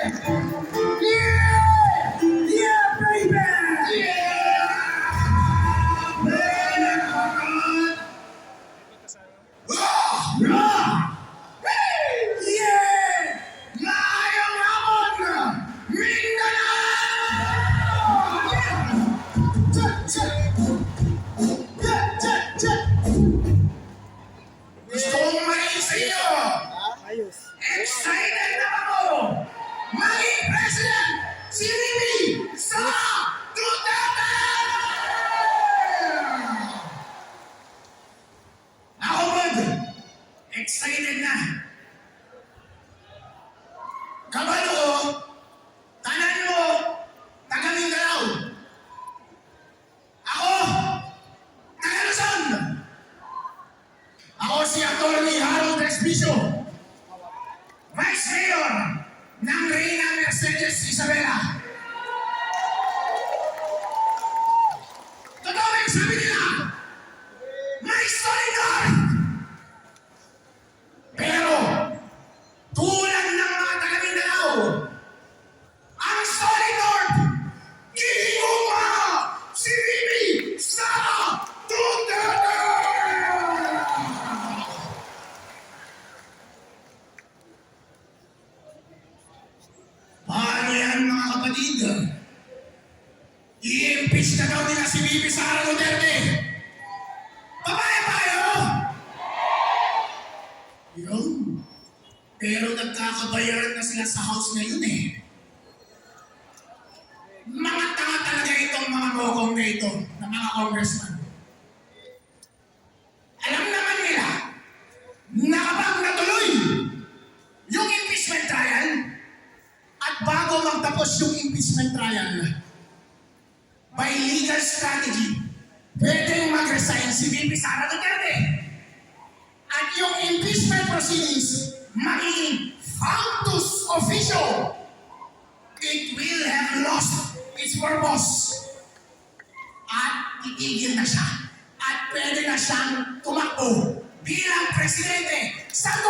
Yeah! Yeah, baby! Yeah! Rah! Yeah! Mayang Ramon! Mindanao! Gusto kong makinig sa inyo! Excited na ako! Maging President si Mimi Sara Duterte! Ako man, excited na. Kabalo ko, tanan mo, taga Mindanao. Ako, taga Luzon. Ako si Atty. Harold Respicio, Vice Mayor ng Reyna Mercedes Isabela. Totoo yung sabi nila, may solid north. Pero, tulad ng mga taga Mindanao, ang solid north, gihiguma si Mimi Sara Duterte! Paano yan mga kapatid? I-impeach na daw nila si Mimi Sara Duterte. Papaya tayo! Yun. Pero nagkakabayaran na sila sa house ngayon eh. Mga tanga talaga itong mga bokong na ito, na mga congressman. Alam naman nila na kapag natuloy yung impeachment trial, at bago magtapos yung impeachment trial, by legal strategy, pwedeng mag-resign si Mimi Sara Duterte. At yung impeachment proceedings magiging factus officio. It will have lost its purpose. At itigil na siya. At pwede na siyang tumakbo bilang presidente sa 2024!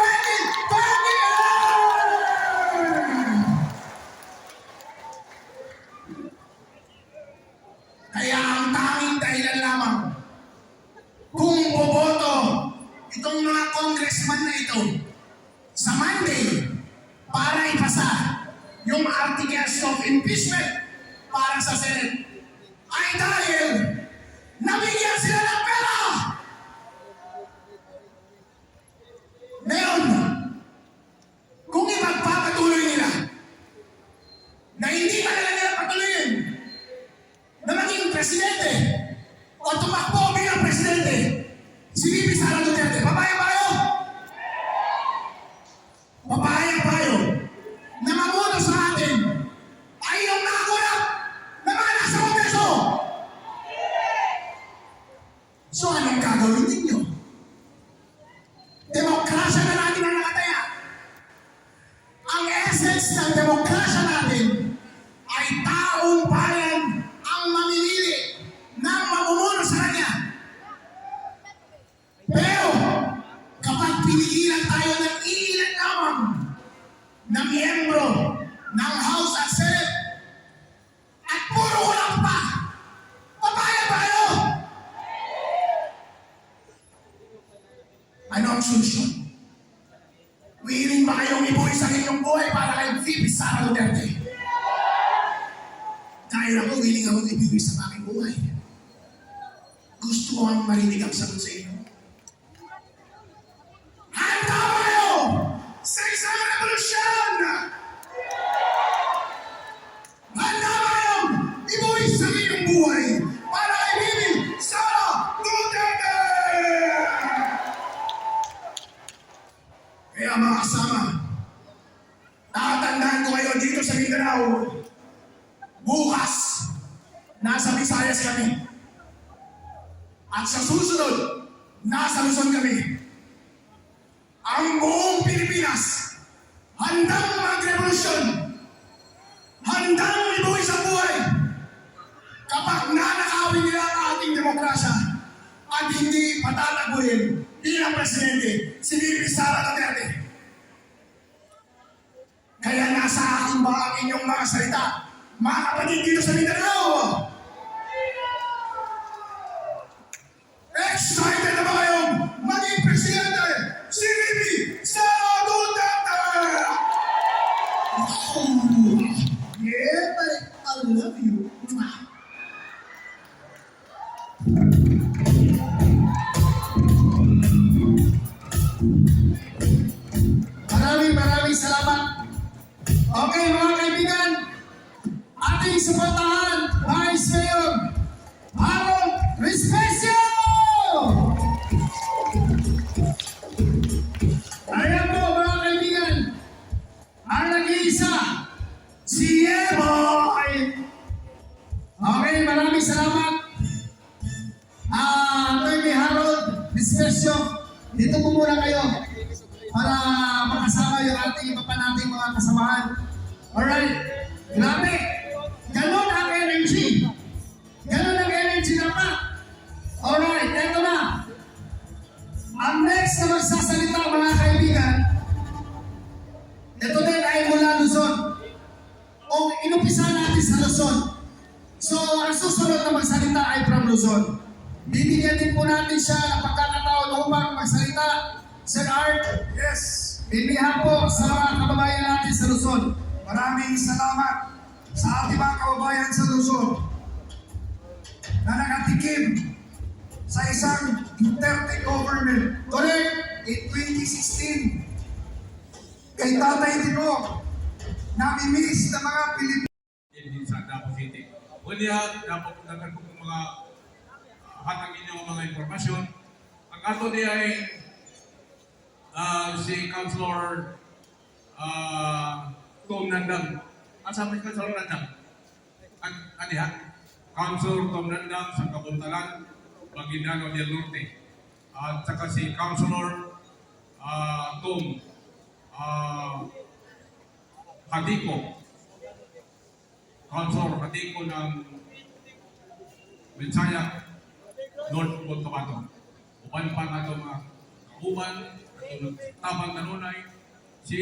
Kaya ang tanging dahilan lamang kung boboto itong mga congressman na ito sa Monday para ipasa yung articles of impeachment para sa Senate ay dahil nabigyan sila ng pera! Ngayon, kung ipagpapatuloy nila na hindi talaga nila patuloyin na maging presidente o tumakbo bilang presidente si Mimi Sara Duterte, papayag ba kayo? Papayag ba kayo na mamuno sa atin ay yung nakakulap na mga nasa Kongreso? So anong gagawin ninyo? Demokrasya na natin ang nakataya. Ang essence ng demokrasya natin ay taong bayan ang mamimili ng mamumuno sa kanya. Pero kapag pinigilan tayo ng ilan lamang na miyembro ng House at Senate at puro ulang pa, papayag ba kayo? Ano ang solusyon? Willing ba kayong ibuwis ang inyong buhay para kay Mimi Sara Duterte? Dahil ako, willing akong ibuwis ang aking buhay. Gusto ko ang marinig ang sagot sa inyo. Handa ba kayo sa isang revolusyon? Handa ba kayong ibuwis ang inyong buhay para kay Mimi Sara Duterte? Kaya mga kasama, tatandaan ko kayo dito sa Mindanao. Bukas, nasa Visayas kami. At sa susunod, nasa Luzon kami. Ang buong Pilipinas, handang magrevolusyon, handang ibuwis ang buhay kapag nanakawin nila ang ating demokrasya at hindi patataguhin bilang presidente si Mimi Sara Duterte. Kaya nasa akin ba ang inyong mga salita? Mga kapatid dito sa Mindanao! Excited na ba kayong maging presidente? Si Bibi Sara Duterte! Oh, yeah, but I love you. Maraming salamat. Okay, mga kaibigan, ating suportahan, Vice Mayor Harold Respecio! Ayan po, mga kaibigan, ang nag-iisa, si Yeboy! Okay, maraming salamat. Attorney Harold Respecio, dito po muna kayo para makasama yung ating iba pa nating mga kasamahan. Alright, grabe! Ganon ang energy! Ganon ang energy dapat! Alright, eto na! Ang next na magsasalita, mga kaibigan, ito din ay mula Luzon. O inumpisa natin sa Luzon. So, ang susunod na magsalita ay from Luzon. Bibigyan din po natin siya ng pagkakataon upang magsalita. Sir Art, Yes, in behalf po sa mga kababayan natin sa Luzon. maraming salamat sa ating mga kababayan sa Luzon na nakatikim sa isang Duterte government Correct! in 2016 kay Tatay Digong, namimiss ng mga Pilipino. Din sa Davao City. Unya, dapat puntahan ko mga hatag inyong mga impormasyon. Ang ato niya ay si Councilor Tom Nandang. Ang sabi ni Councilor Nandang? Ano yan? Councilor Tom Nandang sa Kabuntalan, Maguindanao del Norte. At saka si Councilor Tom Hadiko. Councilor Hadiko ng Mensaya, North Cotabato. Uban pa nga ito mga kauban, tabang kanunay, si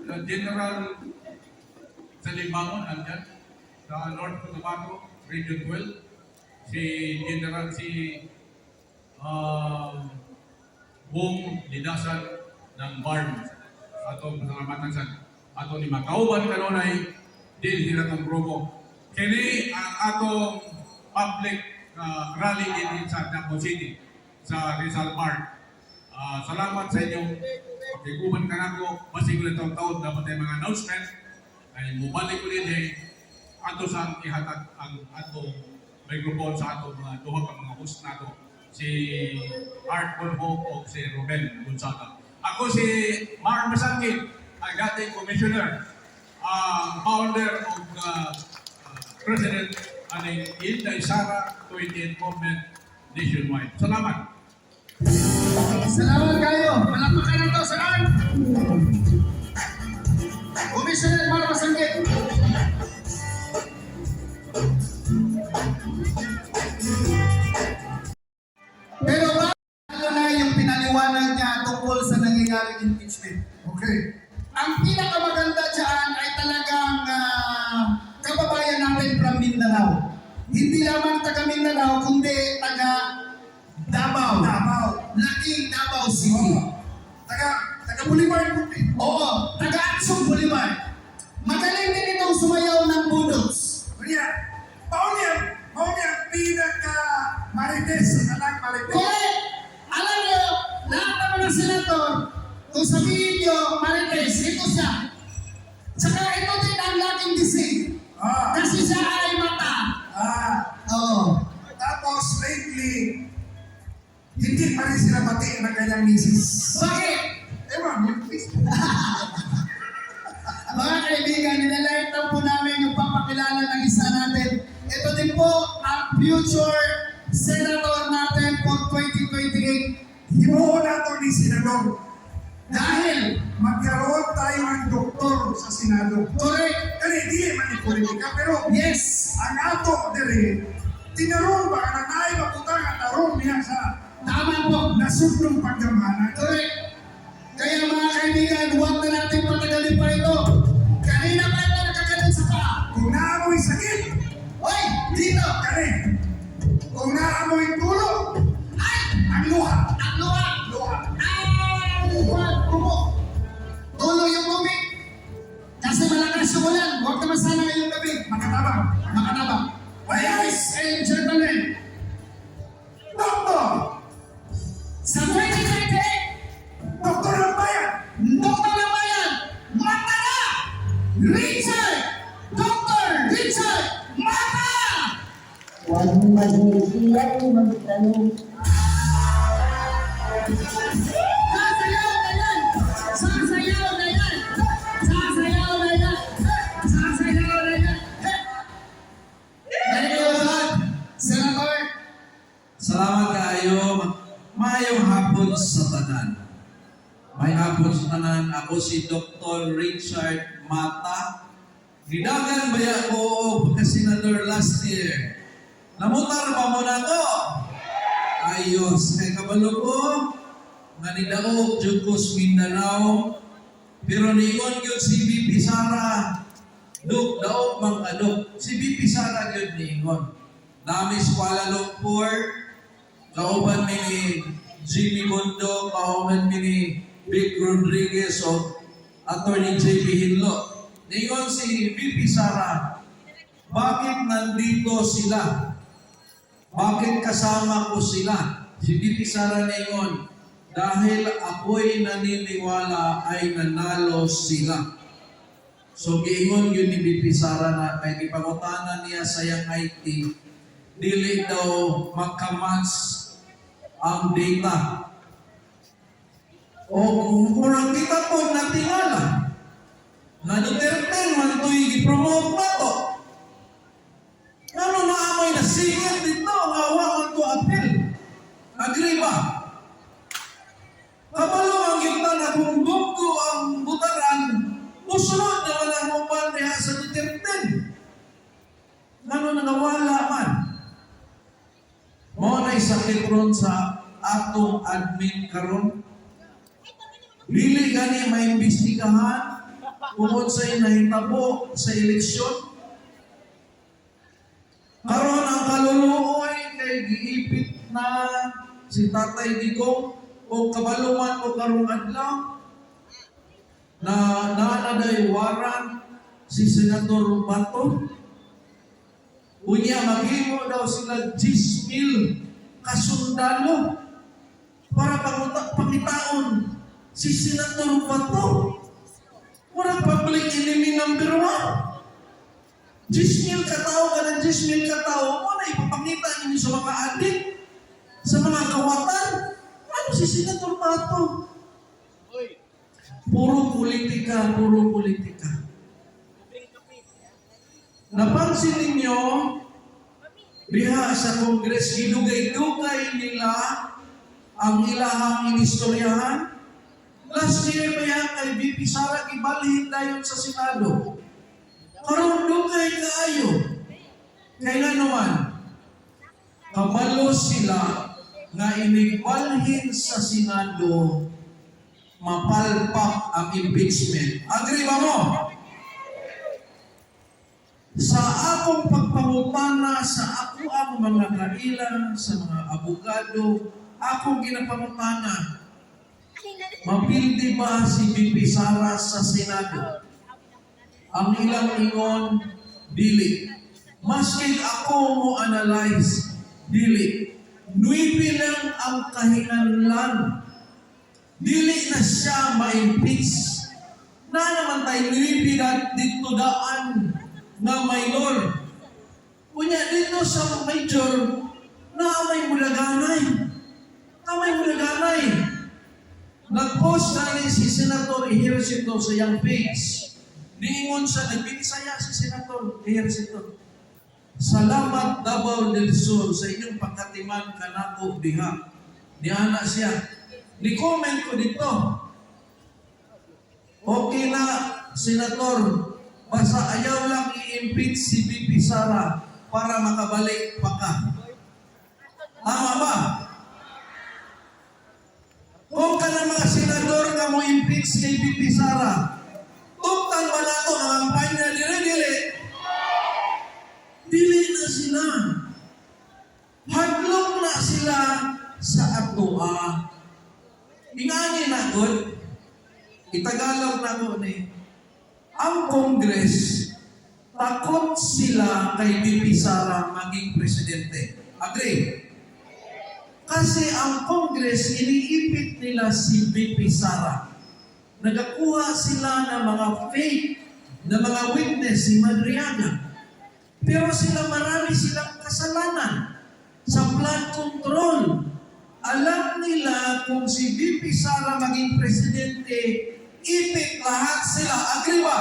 General Salimbangon, andyan, sa North Cotabato, Region 12, si General, Bong Lidasan ng BARM, atong pasalamatan sa ato ni Makauban kanunay, din hinatong grupo. Kini ang atong public rally din sa Davao City, sa Rizal Park. Salamat sa inyong pagkikuban ka na ko. Basig ko na taon dapat ay mga announcement. Ay mubalik ko din ato sa ihatag ang atong microphone sa atong mga duha ka mga host na to. Si Art Bonho o si Romel Gonzaga. Ako si Mar Masangkit, ang dating commissioner, founder of President aning Inday Sara 28 Movement Nationwide. Salamat! Salamat kayo! Palakpakan na to, Sir Art! Commissioner Mar Masangkit. Pero ano na yung pinaliwanag niya tungkol sa nangyayaring impeachment? Okay, Ang pinakamaganda dyan ay talagang kababayan natin from Mindanao. Hindi lamang taga Mindanao, kundi taga Davao. Davao. Laking Davao City. taga Boulevard po. Oo, taga Aksong Boulevard. Magaling din itong sumayaw ng budots. Kaya, Paunya, pinaka-marites, anak marites. Correct! Alam niyo, lahat ng mga senator, kung sabihin niyo, Marites, ito siya. Tsaka ito din ang laking gising. Kasi siya ay mata. Oo. Tapos lately, hindi pa rin sila pati ng kanyang misis. Bakit? Ewan, yung Facebook. Mga kaibigan, ninalight lang po namin yung papakilala ng isa natin. Ito din po ang future senator natin for 2028. Himuon nato ni Senador. Dahil, Magkaroon tayo ng doktor sa Senado. correct, Kaya hindi man yung politika, pero yes, ang ato diri, tinaroon ba ka na naay maputang at naroon niya sa tama po, nasudlong pagdamanan. correct. Kaya mga kaibigan, huwag na natin patagalin pa ito. simulan. Huwag naman sana ngayong gabi. Makatabang. Makatabang. Ladies and gentlemen, Doktor! sa 2020, Doktor ng bayan! Doktor ng Bayan, Mata na! Richard! Dr. Richard Mata! Huwag maghihiyang magtanong. Sasayaw na yan! Sasayaw na yan! Sasayaw na yan! Sasayaw na yan! Thank you, God! Senator! Salamat kayo. Mayong hapon sa tanan. May hapon sa tanan. Ako si Dr. Richard Mata. Gidagan baya ko o senador last year. Namutar ba mo na to? Ayos. Kay kabalo ko, nga nidaog Jugos Mindanao. Pero niyon yun si BP Sara. Duk, daog mang kaduk. Si BP Sara yun niyon. Namis Kuala Lumpur. Kauban mi ni Jimmy Mondo, kauban mi ni Vic Rodriguez o Attorney J.B. Hinlo. Ningon si VP Sara, bakit nandito sila? Bakit kasama ko sila? Si VP Sara ningon, dahil ako'y naniniwala ay nanalo sila. So giingon yun ni VP Sara na kay ipangutanan niya sa yang IT, dili daw magkamatch ang data. O kung kita po natingala, na Duterte man ito'y i-promote na to. Ano na amoy na singit dito, nga wakan to apel. Agree ba? Kabalo ang kita na kung bungko ang butaran, musunod naman ang upan niya sa Duterte. Ano na nawala man? Mo na'y sakit ron sa atong admin karon. Dili gani maimbestigahan kung sa'y nahitabo sa eleksyon. Karon ang kaluluoy kay giipit na si Tatay Digong o kabaluman o karong adlaw na naanaday waran si Senator Bato. Unya maghimo daw sila 10,000 kasundalo para pangitaon si Senator Bato. Wala public enemy number 1. 10,000 katao ka ng 10,000 katao, wala ipapakita niyo sa mga adik, sa mga kawatan. Ano si Senator Bato? Puro politika, puro politika. Napansin ninyo, diha sa Congress, ginugay-dugay nila ang ilahang inistoryahan. Last year pa yan kay VP Sara, ibalhin dayon sa Senado. Karoon dugay kaayo. Kailan naman, kabalo sila nga inibalhin sa Senado, mapalpak ang impeachment. Agree ba mo? Sa akong pagpangutana sa ako mga kailan, sa mga abogado, akong ginapangutana, mapildi ba si VP Sara sa Senado? Ang ilang ingon, dili. Maski ako mo analyze, dili. Nuipi lang ang kahinganlan. Dili na siya ma-impeach. Na naman tayo nuipi dito daan na minor. Kunya dito sa major, na may mulaganay. Kamay mulaganay. Nag-post na rin si Senator Ejercito sa iyang page. Niingon siya, nagbibisaya si Senator Ejercito. Salamat Davao del Sur sa inyong pagkatiman kanako diha. Niana siya. Ni-comment ko dito. Okay na, Senator, basta ayaw lang i-impeach si VP Sara para makabalik pa ka. Tama ba? Kung ka ng mga senador nga mo impeach kay VP Sara, tuktan ba na ito ang kampanya dili-dili? Dili na sila. Hadlok na sila sa atua. Ingani na good. Itagalog na ko ni. ang Congress, takot sila kay VP Sara maging presidente. Agree? Kasi ang Congress, iniipit nila si VP Sara. Nagakuha sila ng mga fake, na mga witness si Madriaga. Pero sila marami silang kasalanan sa flood control. Alam nila kung si VP Sara maging presidente, ipit lahat sila. Agree ba?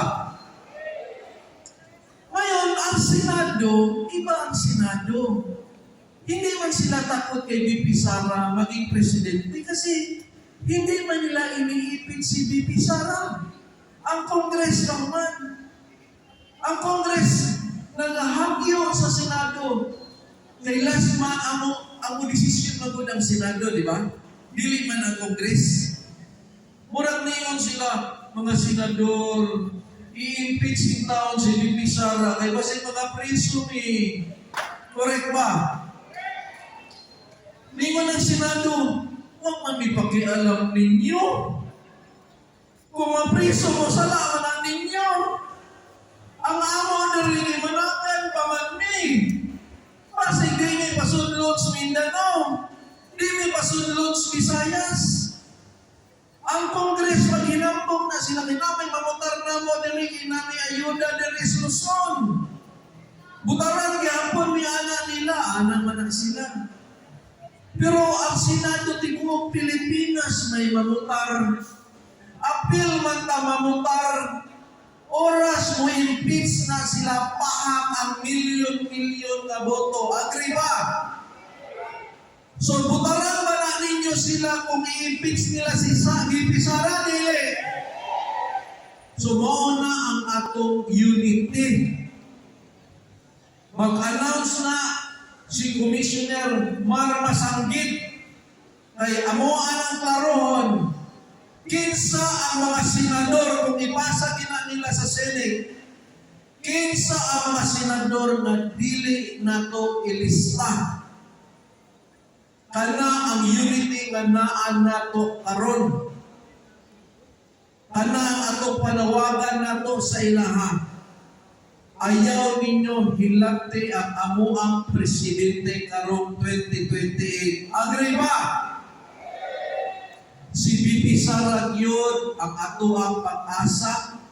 Ngayon, ang Senado, iba ang Senado. Hindi man sila takot kay VP Sara maging presidente kasi hindi man nila iniipit si VP Sara. Ang Congress naman. Ang Congress nagahagyo sa Senado. Kay last man ang desisyon magod ang Senado, di ba? Dili man ang Congress. Murag niyon sila, mga senador, i-impeach in taon si VP Sara kay basit mga priso ni. Correct ba? Ningon ng Senado, huwag man may pakialam ninyo. Kung mapriso mo, salaman ang ninyo. Ang amo na rin manakan pamanming. Kasi di may pasunlod sa Mindanao. Di may pasunlod sa Visayas. Ang Congress, pag hinambog na sila, kinamay mamutar na mo, diri kinamay ayuda, diri Luzon. Butaran gihapon may ana nila, ana man sila. Pero ang Senado Tigumog Pilipinas may mamutar. Apil man ta mamutar. Oras mo impeach na sila paang ang milyon-milyon na boto. Agree ba? So butaran ba na ninyo sila kung i-impeach nila si VP Sara dili? So mauna ang atong unity. Mag-announce na si Commissioner Mar Masanggit kay amuan ang klarohon kinsa ang mga senador kung ipasa gina nila sa Senate, kinsa ang mga senador na dili nato ilista. Kana ang unity nga naan nato karon. Kana ang atong panawagan nato sa ilaha. Ayaw ninyo hilati ang amuang presidente karong 2028. Agree ba? Si VP Sara yun ang ato ang pag-asa.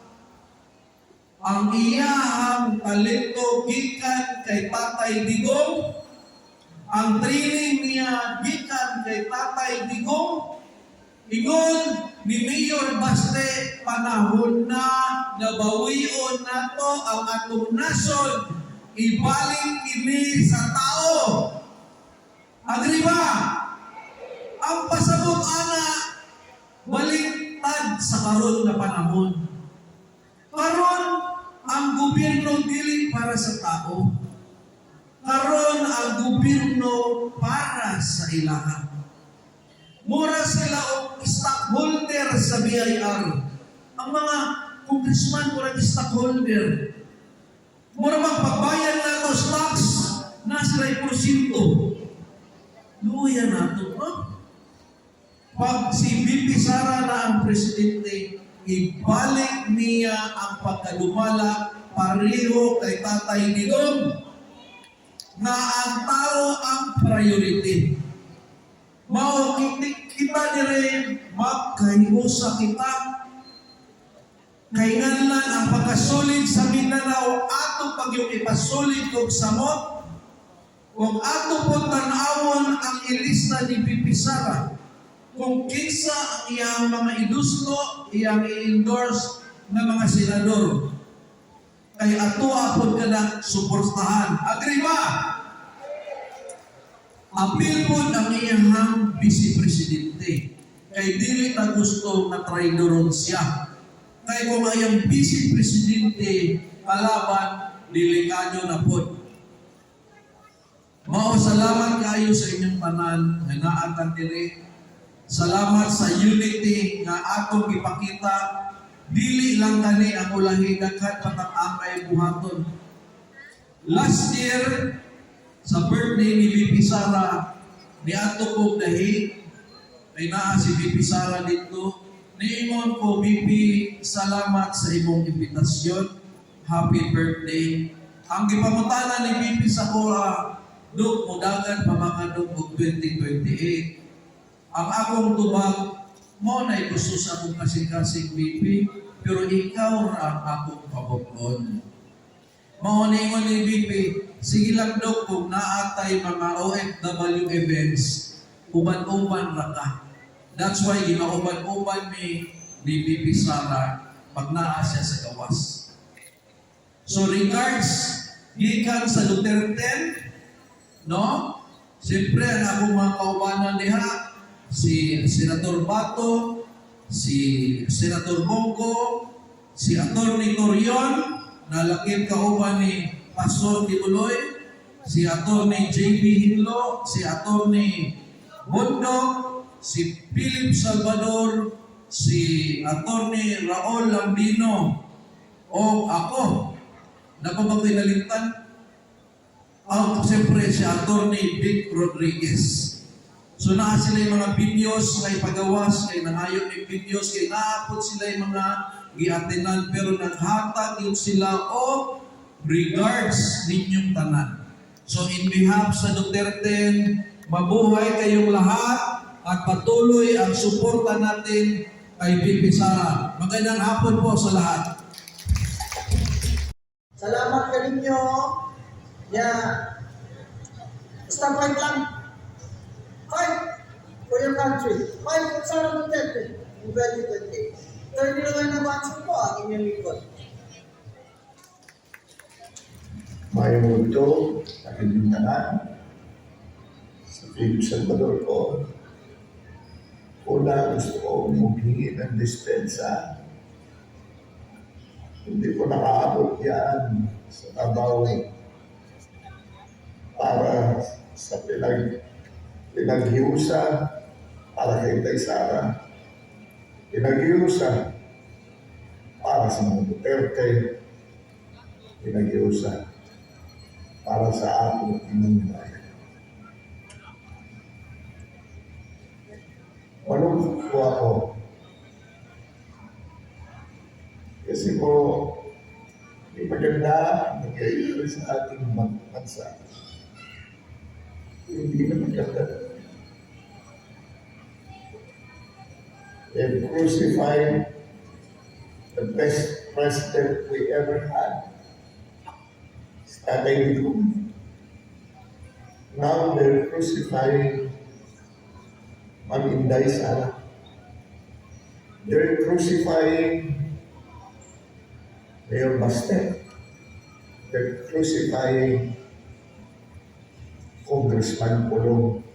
Ang iyahang talento gikan kay Tatay Digong. Ang training niya gikan kay Tatay Digong. Ingon ni Mayor Baste, panahon na nabawion nato ang atong nasod, ibalik kini sa tao. Agree ba? Ang pasabot ana baliktad sa karon na panahon. Karon ang gobyerno dili para sa tao. Karon ang gobyerno para sa ilaha. Mura sila og stockholder sa BIR. Ang mga congressman mura stockholder. Mura magpagbayad na ito tax na sila porsyento. Luya na ito, no? Pag si VP Sara na ang presidente, ibalik niya ang pagkadumala pareho kay Tatay Digong na ang tao ang priority. Mao kita dire magkahiusa kita kay nganlan ang pagkasulid sa Mindanao ato pagyong ipasulid kog samot kung ato po tan-awon ang ilista ni VP Sara kung kinsa ang iyang mga idusto, iyang i-endorse na mga senador. Kay ato apod kada suportahan. Agree ba? Apil po ang iyang vice-presidente. Kay dili ta gusto na traidoron siya. Kay kung iyang vice-presidente kalaban, delikado na po. Mao salamat kayo sa inyong tanan nga naatan diri. Salamat sa unity nga atong ipakita. Dili lang kani ang ulahi daghan patang amay buhaton. Last year sa birthday ni VP Sara, ni ato kong dahi, may naa si VP Sara dito, niingon ko, BP, salamat sa imong imbitasyon. Happy birthday. Ang gipamutanan ni BP sa Kora, Duk, mudagan pa mga Duk og 2028. Ang akong tubag, mo na gusto sa akong kasing-kasing BP, pero ikaw ra ang akong pabukon. Mahuningon ni BP, sige lang Dok, kung naatay mga OFW events, uban-uban ra ka. That's why ginauban-uban ni BP Sara pag naa siya sa gawas. So regards, gikan sa Duterte, no? Siyempre, ang akong mga kaubanan diha, si Senator Bato, si Senator Bongo, si Atty. Torion, na laking kauban ni Pastor Tibuloy, si Atty. JB Hinlo, si Atty. Bondok, si Philip Salvador, si Atty. Raul Lambino, o ako, na pa ba ko'y nalimtan? Siyempre, si Atty. Vic Rodriguez. So naa sila yung mga videos na ipagawas, kay nangayon yung videos, kay naapot sila yung mga giatinan, pero naghatag yun sila o regards ninyong tanan. So in behalf sa Duterte, mabuhay kayong lahat at patuloy ang suporta natin kay BP Sara. Magandang hapon po sa lahat. Salamat ka ninyo. Basta fight lang. Fight for your country. Fight for Sara Duterte in 2020. So hindi naman nabansin po ang inyong likod. May mundo, nakilintanan sa Philip Salvador ko. Una, gusto ko humingi ng dispensa. Hindi ko nakaabot yan sa Tabaw para sa pinaghiusa para kay Tay Sara. Pinaghiusa para sa mga Duterte. Pinaghiusa para sa ating inang bayan. Malungkot po ako kasi po hindi maganda ang nangyayari sa ating bansa. Hindi na maganda. They've crucified the best president we ever had. Tatay Digong. Now they're crucifying Ma'am Inday Sara. They're crucifying Mayor Bastet. They're crucifying Congressman Pulong.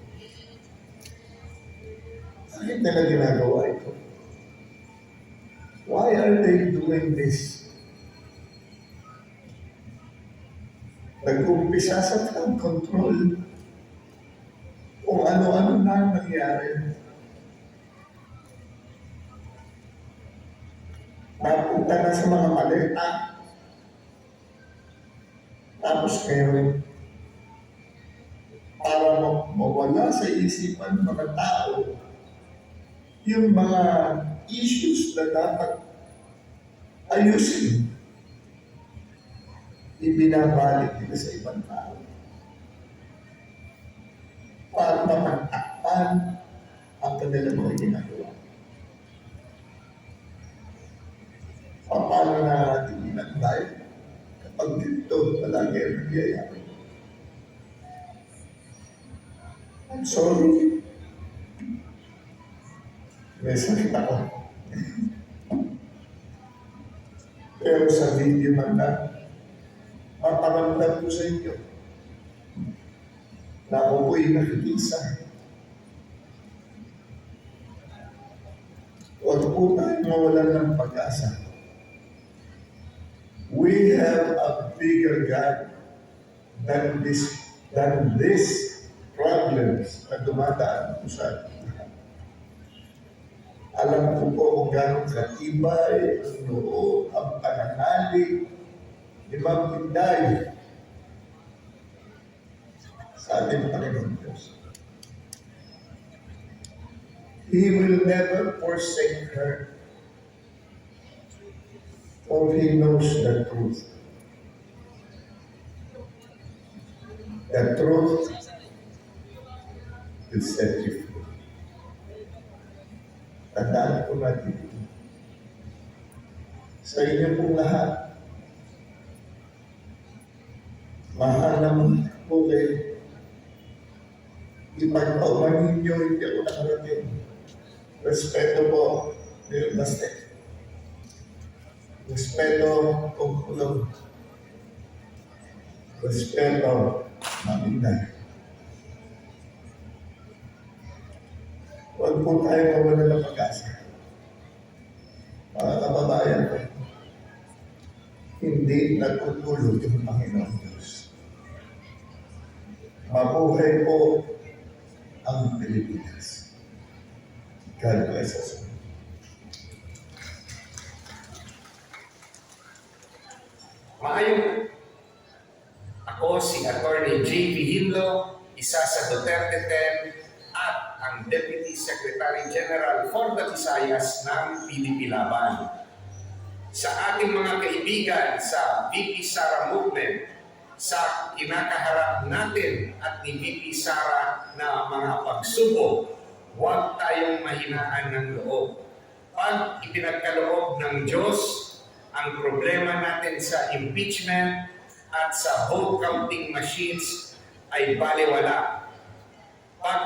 Bakit nila ginagawa ito? Why are they doing this? Nag-umpisa sa flood control kung ano-ano na nangyari. Napunta na sa mga maleta. Tapos ngayon, para mawala sa isipan ng mga tao yung mga issues na dapat ayusin, ibinabalik nila sa ibang tao para mapagtakpan ang kanilang mga ginagawa. Paano na natin inantay kapag dito palagi ang nagyayari? I'm sorry. May sakit ako. Pero sa video man na, maparamdam ko sa inyo na ako po'y nakikisa. Huwag po tayo mawalan ng pag-asa. We have a bigger God than this problems na dumadaan po sa atin. Alam ko po kung gano'ng katibay ang loob, ang pananalig ni Ma'am Inday sa ating Panginoon Diyos. He will never forsake her. For he knows the truth. The truth will set you free. Tandaan po natin ito. Sa inyo pong lahat, mahal naman po kayo. Ipagpaumanin niyo, hindi ako nakarating. Respeto po, Mayor Bastek. Respeto, Pungkulong. Respeto, Maminday. Huwag po tayo mawala ng pag-asa. Mga kababayan ko, hindi nagtutulog yung Panginoon Diyos. Mabuhay po ang Pilipinas. God bless us. Maayong ako si Attorney J.P. Hinlo, isa sa Duterte 10 at ang Deputy Secretary General for the Visayas ng PDP Laban. Sa ating mga kaibigan sa VP Sara Movement, sa kinakaharap natin at ni VP Sara na mga pagsubok, huwag tayong mahinaan ng loob. Pag ipinagkaloob ng Diyos ang problema natin sa impeachment at sa vote counting machines ay baliwala. Pag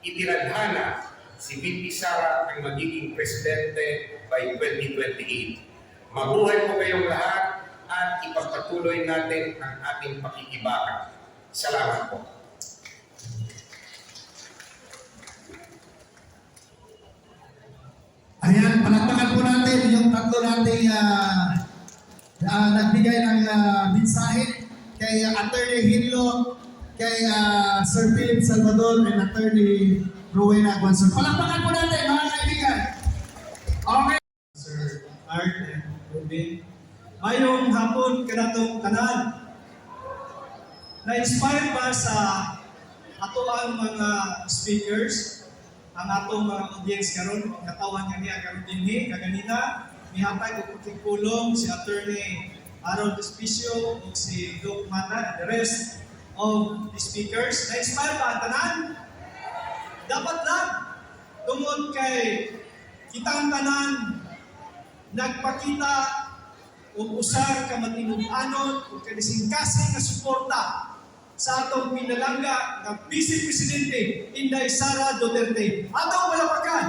itinadhana si VP Sara ang magiging presidente by 2028. Mabuhay po kayong lahat at ipagpatuloy natin ang ating pakikibaka. Salamat po. Ayan, palakpakan po natin yung tatlo nating nagbigay ng mensahe kay Attorney Hinlo, kay Sir Philip Salvador, and Attorney Rowena Aguanson. Palakpakan po natin, mga kaibigan. Okay. Sir Art and Ruben. Mayong hapon kanatong tanan. Na-inspire ba sa ato ang mga speakers, ang atong mga audience karon, katawan nga niya karon dinhi kaganina, mihatag og pulong si Attorney Aaron Despicio ug si Doc Mata, the rest of the speakers. Na-inspire ba ang tanan? Dapat lang tungod kay kitang tanan nagpakita o usar ka matinud-anon o kadisingkasing na suporta sa atong pinalangga ng Vice Presidente Inday Sara Duterte. Atong palapakan.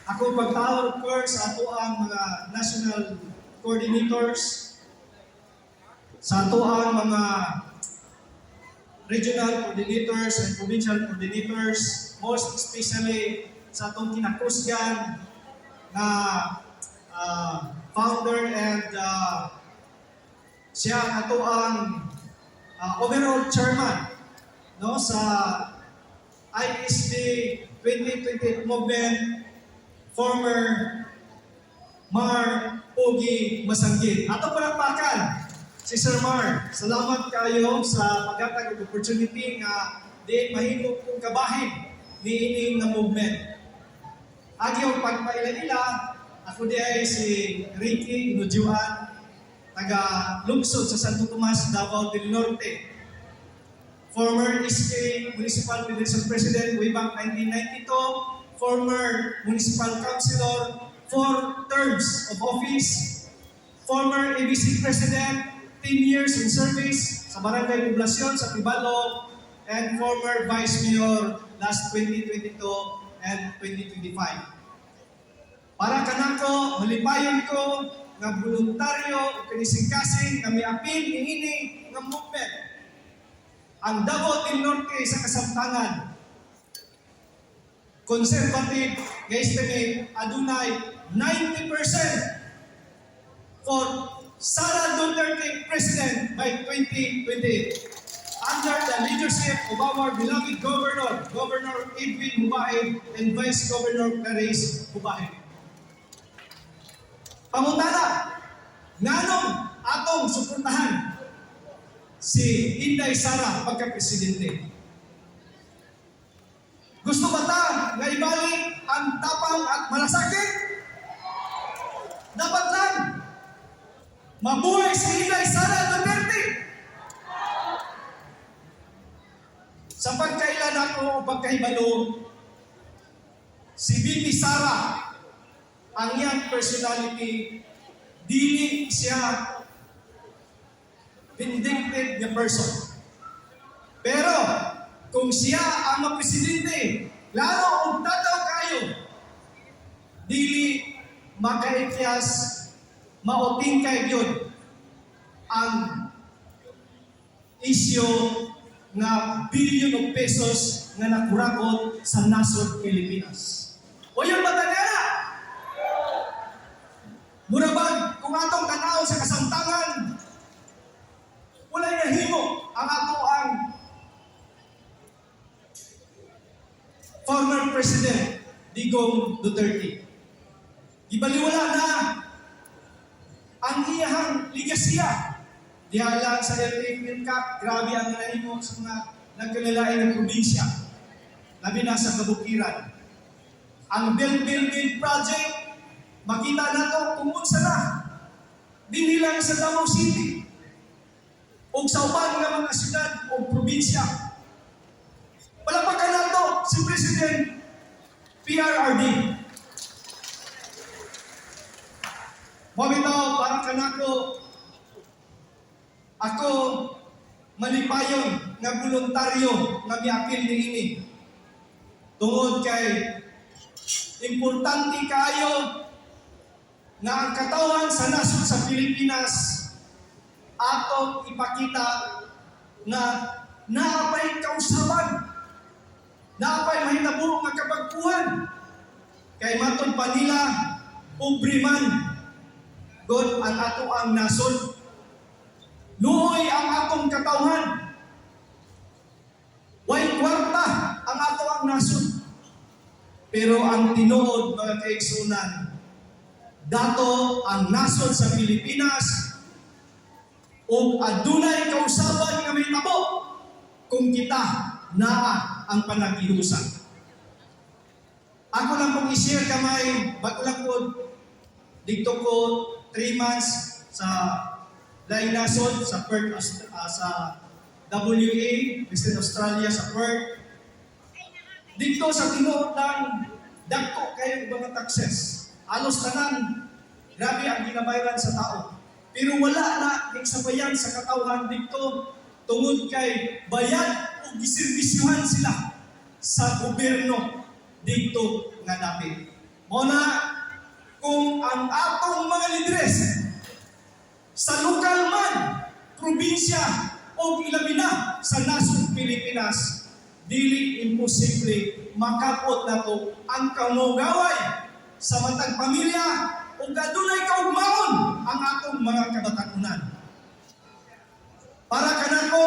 Ako pagtawag, of course, sa ato ang mga national coordinators, sa ato ang mga regional coordinators and provincial coordinators, most especially sa atong kinakusgan na founder and siya ato ang overall chairman no sa ISD 2028 movement, former Mar Pogi Masanggit. Ato palakpakan si Sir Mar. Salamat kayo sa paghatag og opportunity nga di mahimo kong kabahin niining na movement. Agi ang pagpaila-ila, ako di ay si Ricky Inujuan, taga-lungsod sa Santo Tomas, Davao del Norte. Former SK Municipal Federation President way back 1992, former Municipal Councilor, 4 terms of office, former ABC President, 10 years in service sa Barangay Poblasyon sa Tibalo, and former Vice Mayor last 2022 and 2025. Para kanako, malipayon ko nga voluntaryo o kanising-kasing na miapil niini ng movement. Ang Davao del Norte sa kasamtangan, conservative nga estimate adunay 90% for Sara Duterte President by 2028. Under the leadership of our beloved Governor, Governor Edwin Hubae and Vice Governor Perez Hubae. Pangutana, nganong atong suportahan si Inday Sara pagka-presidente? Gusto ba ta nga ibalik ang tapang at malasakit? Dapat lang. Mabuhay si Inday Sara Duterte. Sa pagkailan ako o pagkahibalo, si Bibi Sara, ang iyang personality, dili siya vindictive na person. Pero, kung siya ang mapresidente, lalo kung tataw kayo, dili makaikyas, mauting kay yun ang isyo nga billion of pesos nga nakurakot sa nasod Pilipinas. O yun ba tagara? Murabag, kung atong tanaw sa kasamtangan, wala nahimo ang ato ang former President Digong Duterte. Ibaliwala na ang iyahang ligasya. Diya lang sa Philippine Cup, grabe ang nahimo sa mga nagkalalain ng probinsya. Labi na sa kabukiran. Ang Build Project, makita na to kung unsa na. Dinilang sa Davao City. O sa uban nga mga syudad o probinsya. Palapakan na to si President PRRD. Mabitaw, parang kanako, ako malipayon nga voluntaryo nga miapil ni ini. Tungod kay importante kayo nga ang katawan sa nasod sa Pilipinas atong ipakita na naapay kausaban, naapay mahitabo nga kabagkuhan, kay matod pa nila pobre man God ang ato ang nasod. Luoy ang atong katawhan. Way kwarta ang ato ang nasod. Pero ang tinuod, mga kaigsunan, dato ang nasod sa Pilipinas o adunay kausaban nga may tabo kung kita naa ang panagihusan. Ako lang pong i-share kamay, bago lang po dito ko 3 months sa laing nasod sa Perth, sa WA, Western Australia, sa Perth. Dito sa tinuod ng dagko kayo mga taxes. Alos tanan, grabe ang ginabayaran sa tao. Pero wala na iksabayan sa katawhan dito tungod kay bayad o giserbisyuhan sila sa gobyerno dito nga dapit. Muna, kung ang atong mga lideres sa lokal man, probinsya o ilabi na sa nasod Pilipinas, dili imposible makapot na to ang kamugaway sa matag pamilya o gadunay kaugmaon ang atong mga kabatakunan. Para kanako,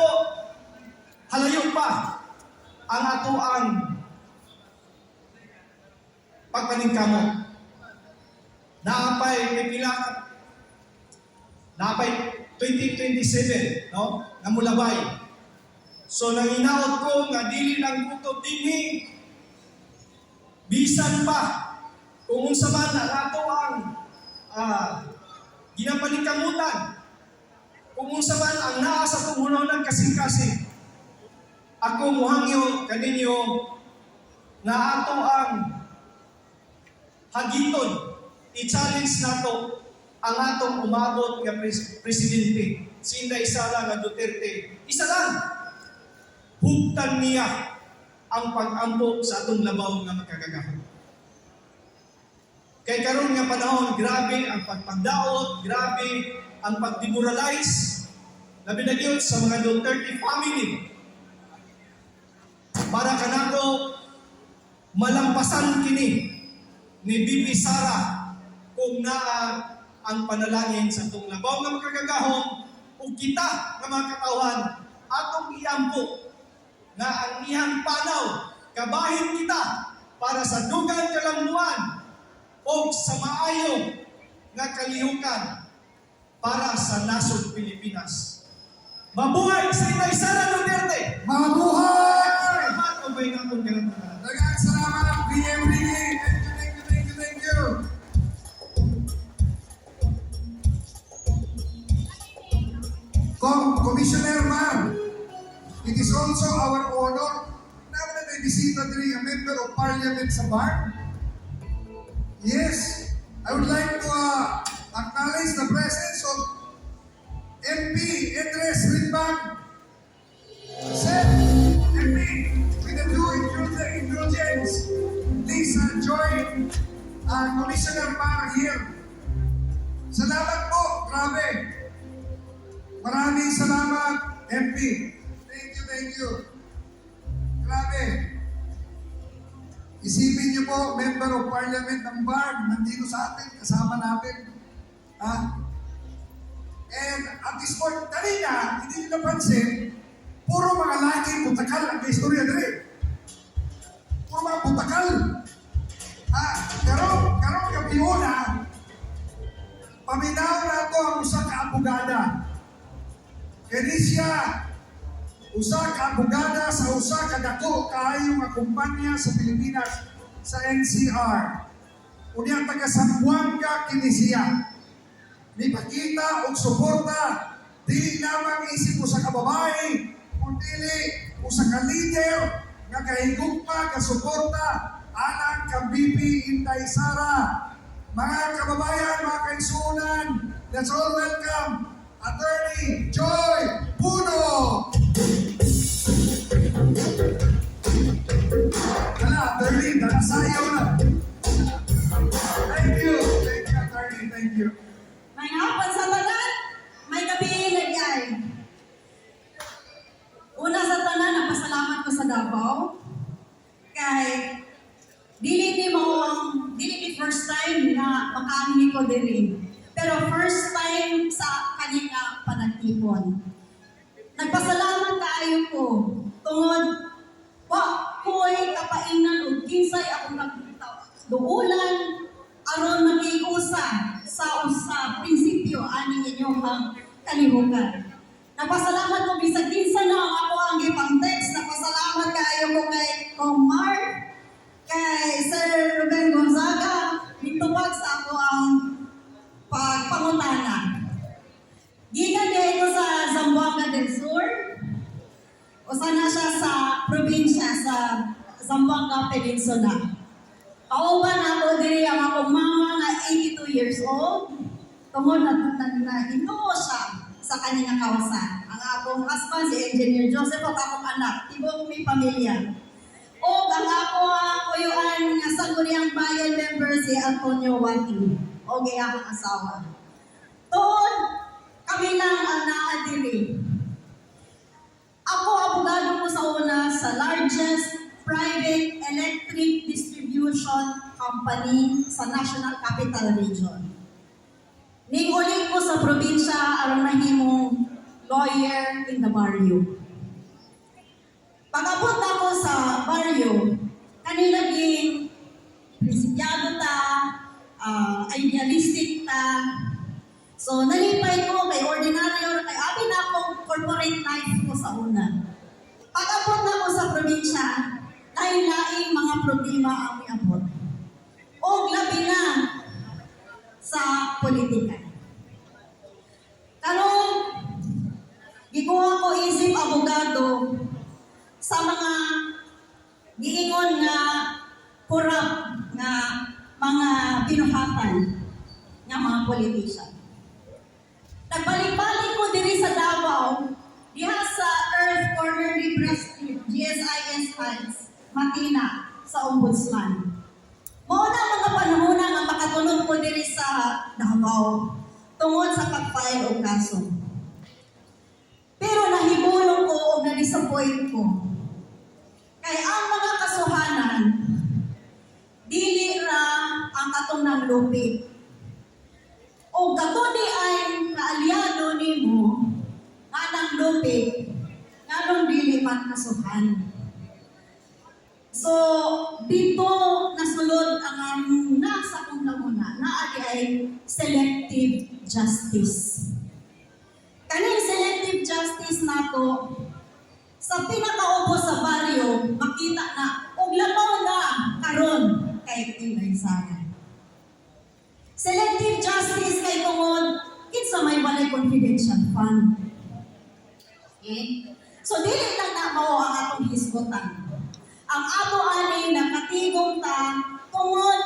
halayo pa ang ato ang pagpaningkamot. Naapay naapay 2027, no? Namulabay. So nanginaot ko nga dili lang kutob dinhi. Bisan pa kung unsa man ang ato ang ginapaningkamutan. Kung unsa man ang naa sa tumunaw kasing-kasing. Ako muhangyo kaninyo nga ato ang hagiton, i-challenge nato ang atong umabot nga presidente, si Inday Sara nga Duterte. Isa lang, hugtan niya ang pag-ampo sa atong labaw nga makagagahon. Kay karon nga panahon, grabe ang pagpagdaot, grabe ang pag-demoralize, labi na gyud sa mga Duterte family. Para kanako malampasan kini ni Bibi Sara kung naa ang panalangin sa itong labaw nga makagagahon o kita nga mga katawan atong iampo na ang iyang panaw kabahin kita para sa dugang kalambuan o sa maayo nga kalihukan para sa nasod Pilipinas. Mabuhay sa Inday Sara Duterte! Mabuhay! Salamat o ba'y nakong ganun na? Daghang salamat, BMPD! Thank you! Commissioner Mar, it is also our honor na may bisita din a member of parliament sa bar. Yes, I would like to acknowledge the presence of MP Edres Rinbang. Sir, MP, with the due indulgence, please join Commissioner Mar here. Salamat po, grabe. Maraming salamat, MP. Thank you. Grabe. Isipin niyo po, Member of Parliament ng BARD, nandito sa atin, kasama natin. And at this point, kanina, hindi nyo napansin, puro mga laki butakal ang istorya dali. Puro mga butakal. Karong kapiuna, paminaw na ito ang usa ka abogada. Kaya siya, usa ka abogada sa usa ka dako kaayo nga kumpanya sa Pilipinas sa NCR. Unya taga Zamboanga kini siya. Nipakita og suporta dili lamang isip usa ka babae, kundi usa ka leader nga kahigugma ka suporta alang kang VP Inday Sara. Mga kababayan, mga kaigsunan, let's all welcome Attorney Joy Puno. Attorney, nakasayaw na. Thank you, Attorney, thank you. May hapon sa tanan, may gabi nagyay. Una sa tanan, nagpasalamat ko sa Davao. Kay, dili first time na makahingi ko din. Pero first time sa kanina panagtipon. Nagpasalamat kaayo ko. Tungod, ko'y kapainan o kinsay akong nagduulan aron makikusa sa prinsipyo aning inyong kalihukan. Nagpasalamat ko bisag kinsa na ako ang gipang text. Nagpasalamat kaayo ko kay Comar, kay Sir Ruben Gonzaga, mitubag sa ako ang pagpangutana. Gikan dito sa Zamboanga del Sur, o sana siya sa probinsya sa Zamboanga Peninsula. Kauban ako diri ang akong mama na 82 years old. Tungod na hinuo siya sa kanyang kawasan. Ang akong husband, si Engineer Joseph, at akong anak, tibok may pamilya. O ang ako kuyuan nga Sangguniang Bayan member si Antonio Wati. O gaya akong asawa. Toon, kami lang ang naadiri. Ako, abogado ko sa una sa largest private electric distribution company sa National Capital Region. Ning-ulit ko sa probinsya aron mahimong lawyer in the barrio. Pag-abot ako sa barrio, kanila naging presidyado ta, idealistic ta. So, nalipay ko kay ordinaryo, kay abi na akong corporate life ko sa una. Pag-abot na ko sa probinsya, lain-laing mga problema ang iabot. O labi na sa politika. Karong gikuha ko isip abogado sa mga giingon nga corrupt nga mga binuhatan nga mga politician. Nagbalik-balik ko diri sa Davao, diha sa Earth Corner Representative, GSIS Heights, Matina, sa Ombudsman. Mauna mga panahon nga makatulog ko diri sa Davao tungod sa pag-file o kaso. Pero nahibulong ko o na-disappoint ko. Kaya ang mga kasuhanan, dili ra ang katong ng lupit. O katuni ay kaalyado nimo nga ng lupit, nga nung dili man kasuhan. So, dito nasulod ang nasa kong namuna na ay selective justice. Kaning selective justice nato sa pinakaupo sa baryo, makita na og labaw na karon kay Inday Sara. Selective justice kay tungod kinsa may balay confidential fund. Okay? So, dili lang na mao ang atong hisgutan. Ang ato ani nakatigong ta tungod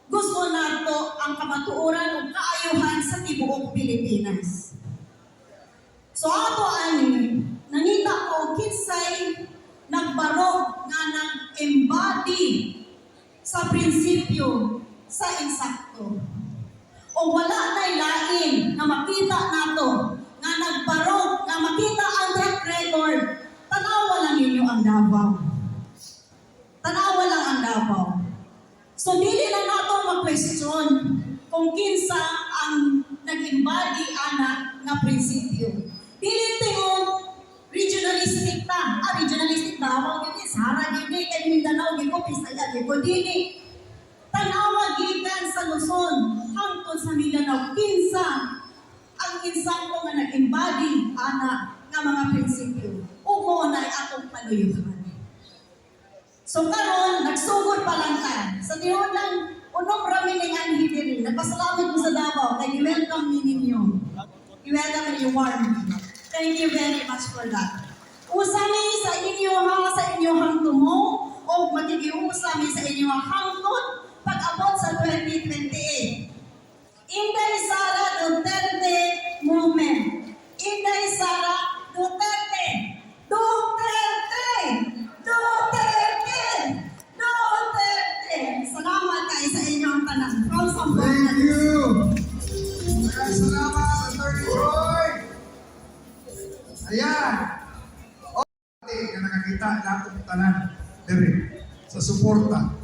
gusto nato ang kamatuoran ug kaayuhan sa tibuok Pilipinas. So ato ani nangita ko kinsay nagbarog nga nag-embody sa prinsipyo sa insakto. O wala na'y lain na makita nato nga nagbarog nga makita ang track record. Tanawa lang ninyo ang Davao. Tanawa lang ang Davao. So, dili lang nato mag-question kung kinsa ang nag-embody ana nga prinsipyo. Dili tingog regionalistic ta. Regionalistic Davao, gini, Sara, gini, kay Mindanao, gini, Pisaya, gini, dili. Tanawa gikan sa Luzon, hangtod sa Mindanao, kinsa ang insakto nga nag-embody ana nga mga prinsipyo. Ug mo na atong paluyuhan. So karon nagsugod pa lang ta. Sa tinuod lang unong rami ning anhi diri. Nagpasalamat ko sa Davao kay welcome ni ninyo. I-welcome and you-warm me. Thank you very much for that. Usami sa inyo ha, sa inyong tumo o magigiusami sa inyong hangtod pag-abot sa 2028. Inday Sara Duterte Movement. Inday Sara Duterte. Duterte! Duterte! Duterte! Salamat kayo sa inyong tanan. From Sambuanga. Thank you. Maraming salamat, Attorney Joy. Ayan. Okay, na nakakita lahat ng tanan. Dere, sa suporta.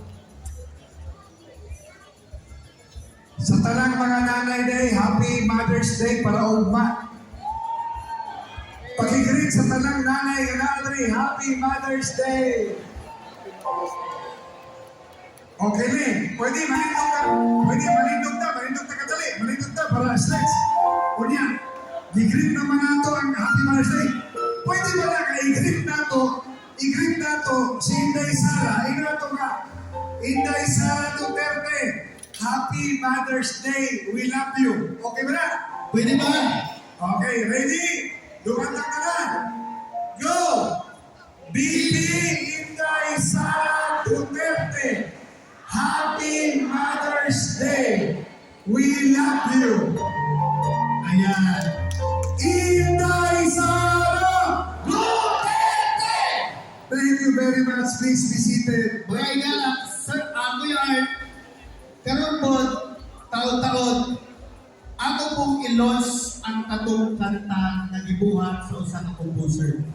Sa tanang mga nanay day, Happy Mother's Day para ugma. Pag-greet sa tanang nanay ganadri, Happy Mother's Day. Okay ni, pwede malindog ka. Pwede malindog ta kadali. Malindog ta para flex. Kunya, i-greet naman nato ang Happy Mother's Day. Pwede ba na i-greet nato si Inday Sara. Nato nga, Inday Sara Duterte. Happy Mother's Day. We love you. Okay ba na? Pwede ba? Okay, ready? Lumantang ka na. Go! BP Inday Sara Duterte. Happy Mother's Day. We love you. Ayan. Inday Sara Duterte! Thank you very much. Please be seated. Mga idala, sir, ako yung karon po, taon-taon, ako pong i-launch ang katong kanta na gibuhat sa usa ka composer.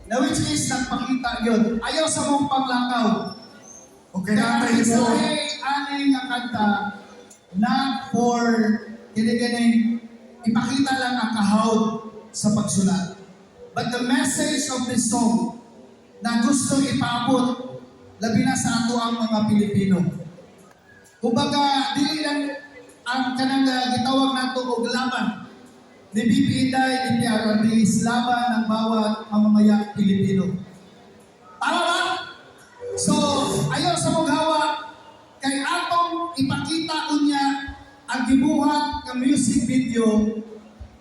Na which is nagpakita yun. Ayaw sa mong panglakaw. Okay, Kaya natay isa mo. ani nga kanta na for kini ipakita lang ang kahawd sa pagsulat. But the message of this song na gusto ipaabot labi na sa ato ang mga Pilipino. Kumbaga, dili lang ang kanang gitawag nato og laban ni BP Inday, ni PRRD is laban ng bawat mamamayang Pilipino. Tama ba? So, ayaw sa maghawa kay atong ipakita unya ang gibuhat ng music video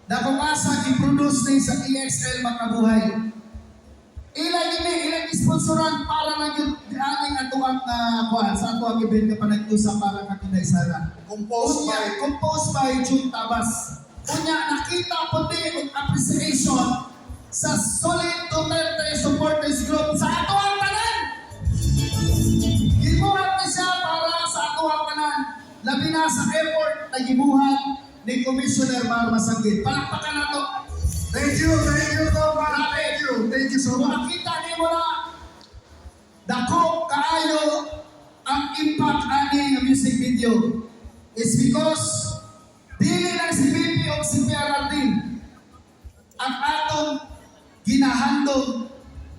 na kung asa i-produce ni sa EXL Makabuhay. Ilang sponsoran para lang yung aning ato ang kuhan sa ato ang event na panagtusa para ka Inday Sara. Composed by June Tabas. Kunya nakita po din ang appreciation sa solid Duterte supporters group sa ato ang tanan. Gibuhat ni siya para sa ato ang tanan. Labi na sa effort na gibuhat ni Commissioner Mar Masangit. Palakpakan na to. Thank you, Toma. Thank you so Kung much. nakita niyo mo na dako kaayo ang impact ani ng music video is because dili lang si BP o si PRRD ang atong ginahandog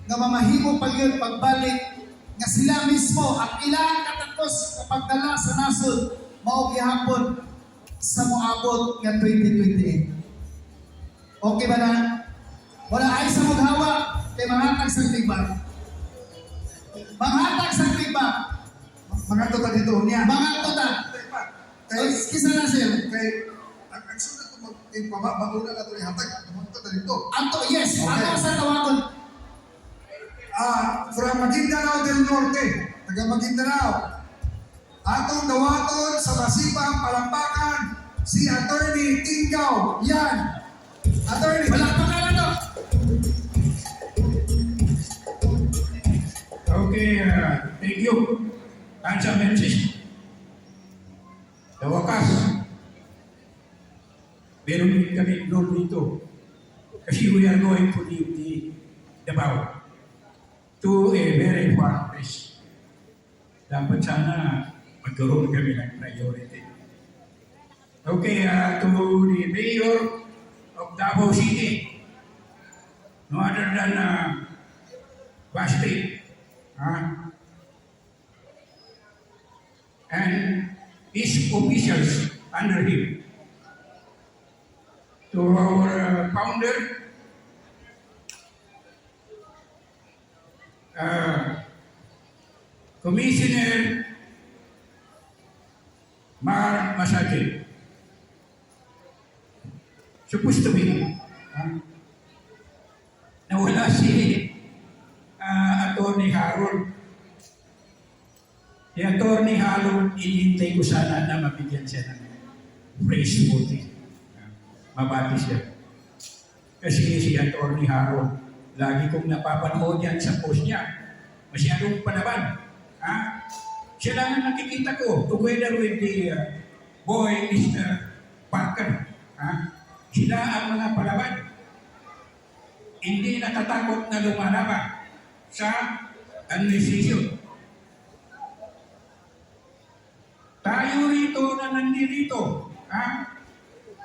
nga mamahimo pa yun pagbalik nga sila mismo ang ilang katakos kapag dala sa nasod mao gihapon sa moabot nga 2028. Okay ba na? Wala ay sa maghawa kay manghatag sa feedback. Manghatag sa feedback. Mga tuta dito niya. Mga tota. Kay, Kisa na sir. kay, ang sulat ko Mauna na ito yung hatag. Tumunta na dito. Ato, yes, Okay. ato sa tawagon. From Maguindanao del Norte, taga Maguindanao. Atong dawaton sa masipang palampakan si Attorney Tingaw. Yan. Attorney. Palakpakan na to. Okay, thank you. Kansa Mensis. Sa wakas, meron din kami doon dito. Kasi we are going to leave the Davao to a very far place. Dapat sana magkaroon kami ng priority. Okay, to the mayor of Davao City, no other than Basti, and his officials under him. To our founder, Commissioner Mar Masake. Supposed to be, nawala si Attorney Harold. Si Attorney Harold, inintay ko sana na mabigyan siya ng praise voting. Mabati siya. Kasi si Attorney Harold, lagi kong napapanood yan sa post niya. Masyadong palaban. Siya lang ang nakikita ko, together with the boy, Mr. Parker. Sila ang mga palaban. Hindi natatakot na lumalaban sa administration. Tayo rito na nandirito,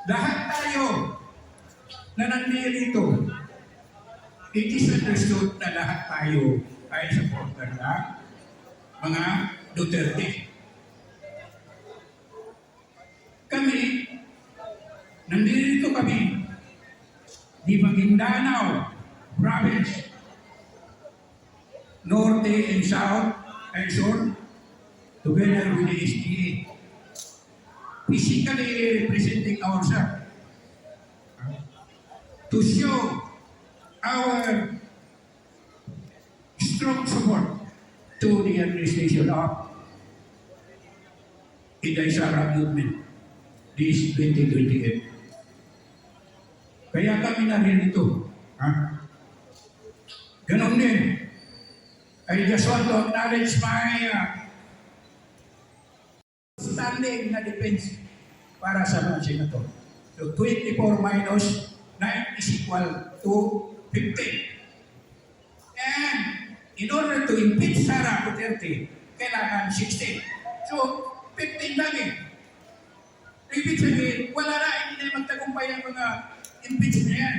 lahat tayo na nandirito, it is understood na lahat tayo ay supporter ng mga Duterte. Kami, nandirito kami di Maguindanao province, Norte and South and South, together with the SDA, physically representing ourselves to show our strong support to the administration of Inday Sara movement this 2028. Kaya kami naririto. Ganon din. I just want to acknowledge my standing na defense para sa mga senator. So 24 minus 9 is equal to 15. And in order to impeach Sara Duterte, kailangan 16. So 15 lang eh. Ibig sabihin, wala na, hindi na magtagumpay ang mga impeachment na yan.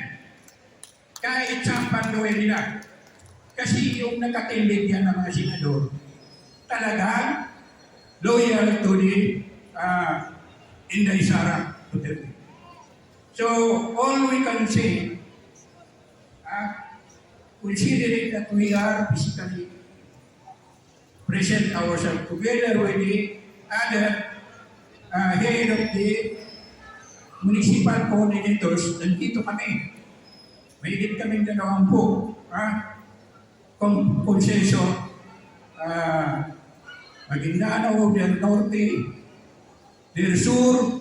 Kahit sampang gawin nila. Kasi yung nakatindig yan ng mga senador, talagang loyal to the Inday Sara Duterte. So, all we can say, considering that we are physically present ourselves together with the other head of the municipal coordinators, nandito kami. May higit kaming 20 konsenso, Maguindanao del Norte, del Sur,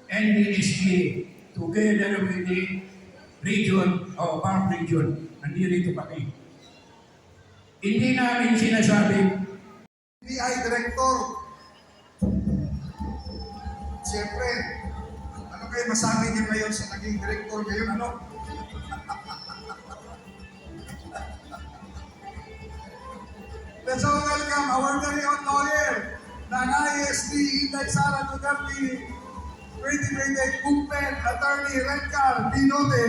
and the SDA, together with the region, o farm region, nandito kami. Hindi namin sinasabing PI Director. Siyempre, ano kayo masabi niyo ngayon sa naging director ngayon? Ano? Let's all welcome our very own lawyer ng ISD Inday Sara Duterte 2028 Kumpel, Attorney Redcar Binote.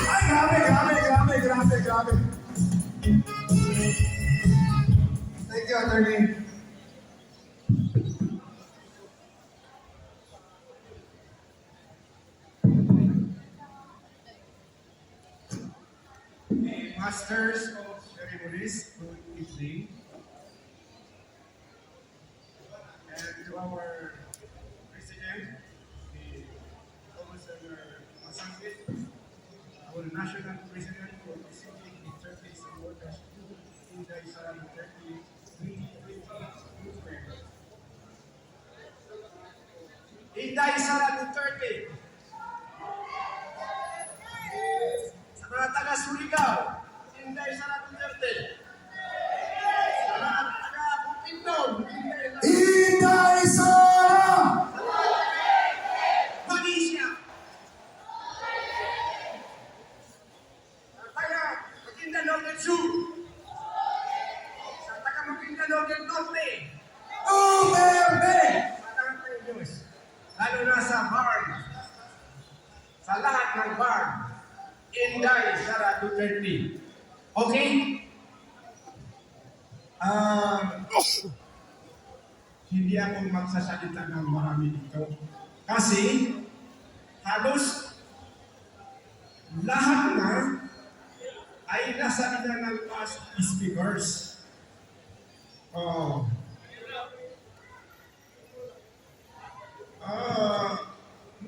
Ay, grabe. Thank you, Attorney. Masters of Ceremonies, good evening. our President, the Thomas Masangit, our National President for the City of 30 Supporters, Inday Sara Duterte, Inday Sara Duterte. Sa mga taga Surigao, Inday Sara Duterte. Sa mga taga Bukidnon, Inday Sara! Malaysia. Sa taga Maguindanao del Sur. Sa taga Maguindanao del Norte. Duterte! Lalo na sa BARM, sa lahat ng BARM, Inday Sara Duterte. Okay? Hindi ako magsasalita ng marami dito. Kasi, halos lahat na ay nasa ina ng past speakers.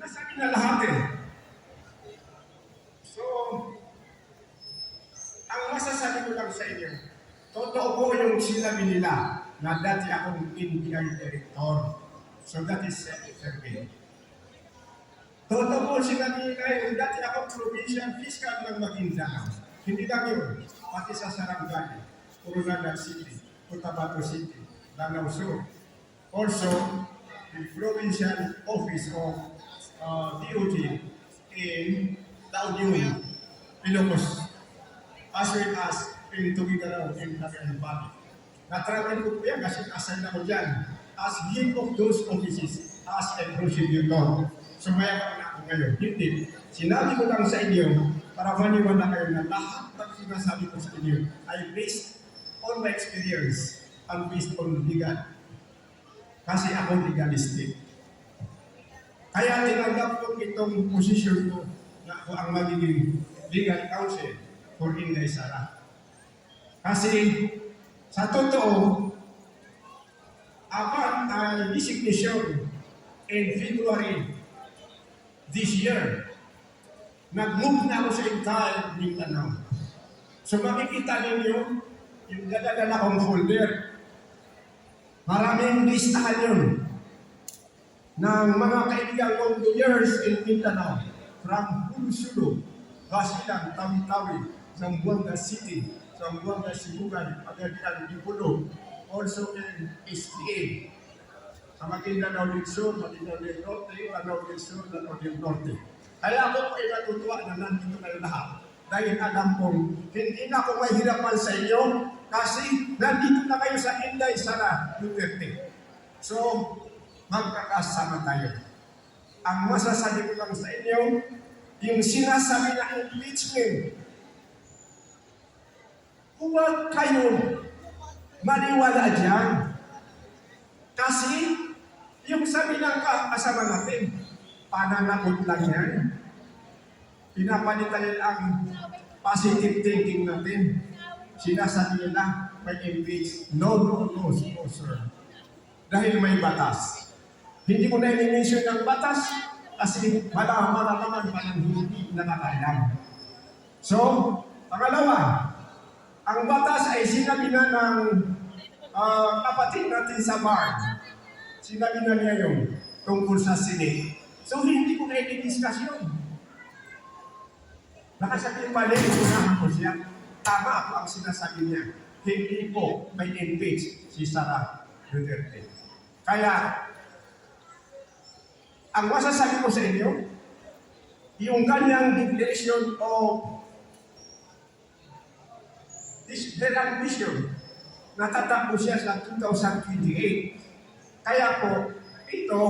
Nasabi na lahat eh. So, ang masasabi ko lang sa inyo, totoo po yung sinabi nila na dati akong NBI Director. So that is survey. Totoo po sinabi nila yung dati akong Provincial Fiscal ng Maguindanao. Hindi lang yun, pati sa Sarangani, Coronadal City, Cotabato City, Lanao Sur. Also, the provincial office of DOJ in Taoyuan, Ilocos, as well as in Tuguegarao in Cagayan Valley. Na-travel ko po yan kasi assign ako dyan as head of those offices as a prosecutor. So mayaman na ako ngayon. Hindi. Sinabi ko lang sa inyo para maniwala kayo na lahat ng sinasabi ko sa inyo ay based on my experience and based on legal. Kasi ako legalistic. Kaya tinanggap ko itong posisyon ko na ako ang magiging legal counsel for Inday Sara. Kasi sa totoo, upon designation in February this year, nag-move na ako sa entire Mindanao. So makikita ninyo yung dadadala kong folder. Maraming listahan yun ng mga kaibigan kong lawyers in Mindanao from Pulusulu, Basilan, Tawi-Tawi, Zamboanga City, Zamboanga Sibugan, Pagadian, Dipulo, also in STA. Sa Maguindanao del Sur, Maguindanao del Norte, Lanao del Sur, Lanao del Norte. Kaya ako po ay natutuwa na nandito kayo lahat. Dahil alam kong hindi na ako mahirapan sa inyo kasi nandito na kayo sa Inday Sara Duterte. So, magkakasama tayo. Ang masasabi ko lang sa inyo, yung sinasabi na impeachment, huwag kayo maniwala dyan. Kasi, yung sabi ng kasama natin, pananakot lang yan. Pinapalitan nila ang positive thinking natin. Sinasabi nila, may impeach. No, sir. Dahil may batas. Hindi ko na i-mention ng batas kasi malaman naman pa ng hindi nakakailan. So, pangalawa, ang batas ay sinabi na ng kapatid natin sa BARM. Sinabi na niya yung tungkol sa Senate. So, hindi ko na i-discuss yun. Nakasabi pa rin, unahan ko siya. Tama ako ang sinasabi niya. Hindi po may impeach si Sara Duterte. Kaya, ang masasabi ko sa inyo, yung kanyang declaration of this ambition, natatapos siya sa 2028. Kaya po, ito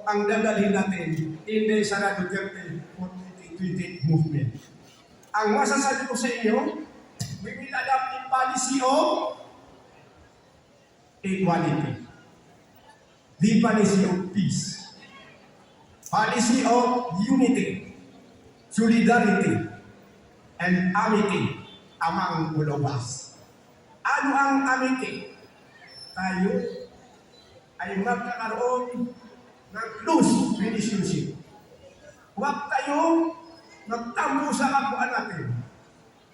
ang dadalhin natin in Sara Duterte for 2028 movement. Ang masasabi ko sa inyo, we will adopt a policy of equality. The policy of peace. Policy of unity, solidarity, and amity among all of us. Ano ang amity? Tayo ay magkakaroon ng close relationship. Huwag tayong magtampo sa kapwa natin.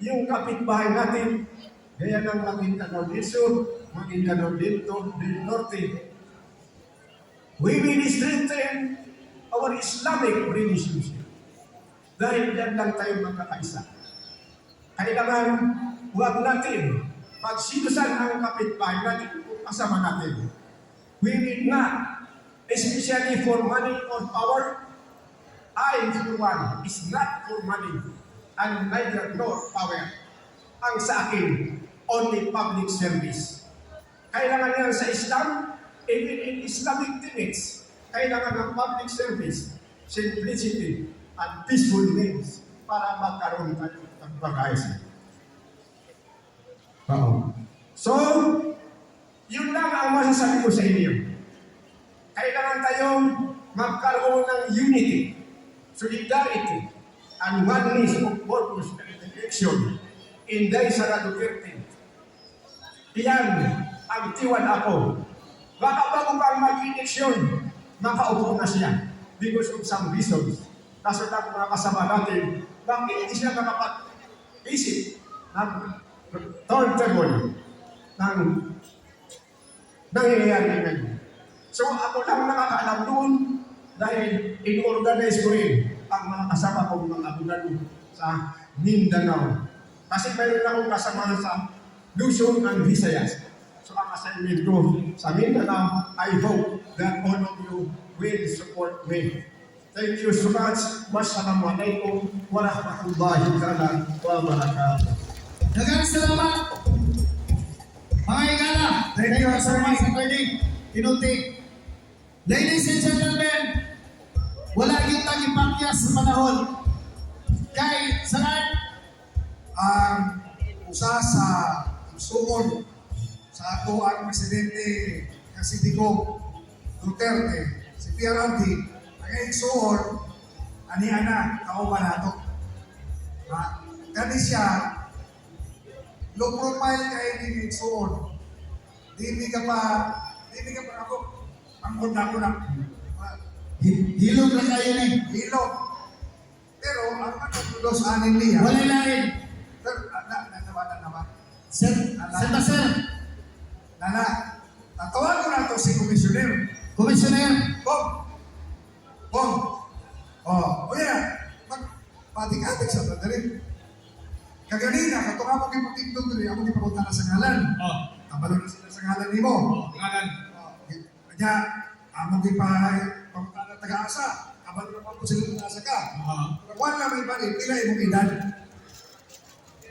Yung kapitbahay natin, gaya ng Maguindanao del Sur, Maguindanao del Norte. We will strengthen our Islamic relationship. Dahil yan lang tayo magkakaisa. Kailangan huwag natin pagsinusan ang kapitbahay natin kung kasama natin. We will not, especially for money or power, I, for one, is not for money and neither nor power. Ang sa akin, only public service. Kailangan yan sa Islam, even in Islamic tenets, kailangan ng public service, simplicity, and peaceful means para magkaroon tayo ng pag-ayos. So, yun lang ang masasabi ko sa inyo. Kailangan tayong magkaroon ng unity, solidarity, and oneness of purpose and direction in Day Sara Duterte. Iyan ang tiwan ako. Baka bago pang mag-eleksyon, makaupo na siya because of some reasons. Kaso lang mga kasama natin, bakit hindi siya nakapag-isip ng turntable ng nangyayari ngayon. So ako lang nakakaalam doon dahil in-organize ko rin ang mga kasama kong mga abogado sa Mindanao. Kasi mayroon akong kasama sa Luzon and Visayas. So ang assignment ko sa Mindanao, I hope that all of you will support me. Thank you so much. Wassalamualaikum warahmatullahi wabarakatuh. Daghang salamat. Mga igala. Thank you so much, Attorney Kinuti. Ladies and gentlemen, wala yung tagipakyas sa panahon. Kay Sanad, usa sa suon sa ato ang presidente kasi Digong Duterte, si PRRD, ang suon, ani ana, kauban nato. Kani siya, low profile kay ni suon. Di ka pa ako, ang ko na. hilog na kayo ni. Hilog. Pero ang dos anin niya. Wala lain. Pero nawa. Sir, sir. Nana, tatawagan ko na ito si Komisyoner. Commissioner. Bong. O yan. Patik-atik sa bandari. Kaganina, kato ka mong ipatindog doon, ako ipapunta na sa ngalan. Kabalo na sila sa ngalan ni mo. Ngalan. Kanya, among ipapunta na taga-asa. Kabalo na po sila taga-asa ka. Wala may balik, pila imong edad.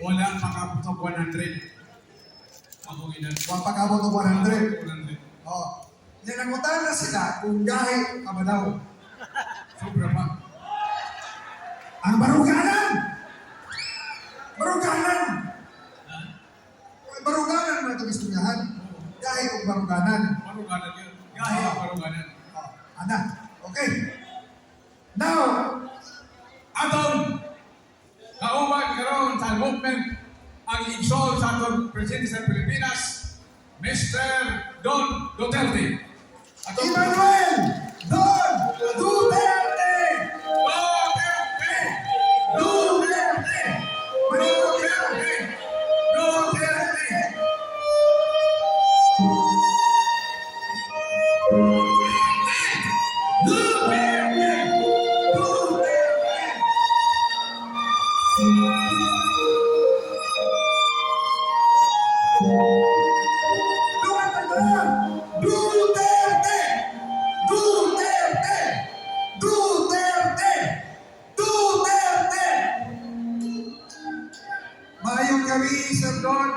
Wala makaputok 100. Akong edad. Huwag pagkabot ng 100. 100. Nilangutan na sila kung gahe ka ba daw. Sobra pa. Ang baruganan! Baruganan mo itong istoryahan. Gahe kong baruganan. Paruganan yun. Gahe ang paruganan. Ana, okay. Now, Atong kauban karon sa movement ang insol sa atong presidente sa Pilipinas, Mr. Don Duterte. Emmanuel Don Duterte! Duterte! Duterte! Duterte! Duterte! Duterte! Duterte! Duterte! Maayong gabi, Sir Don.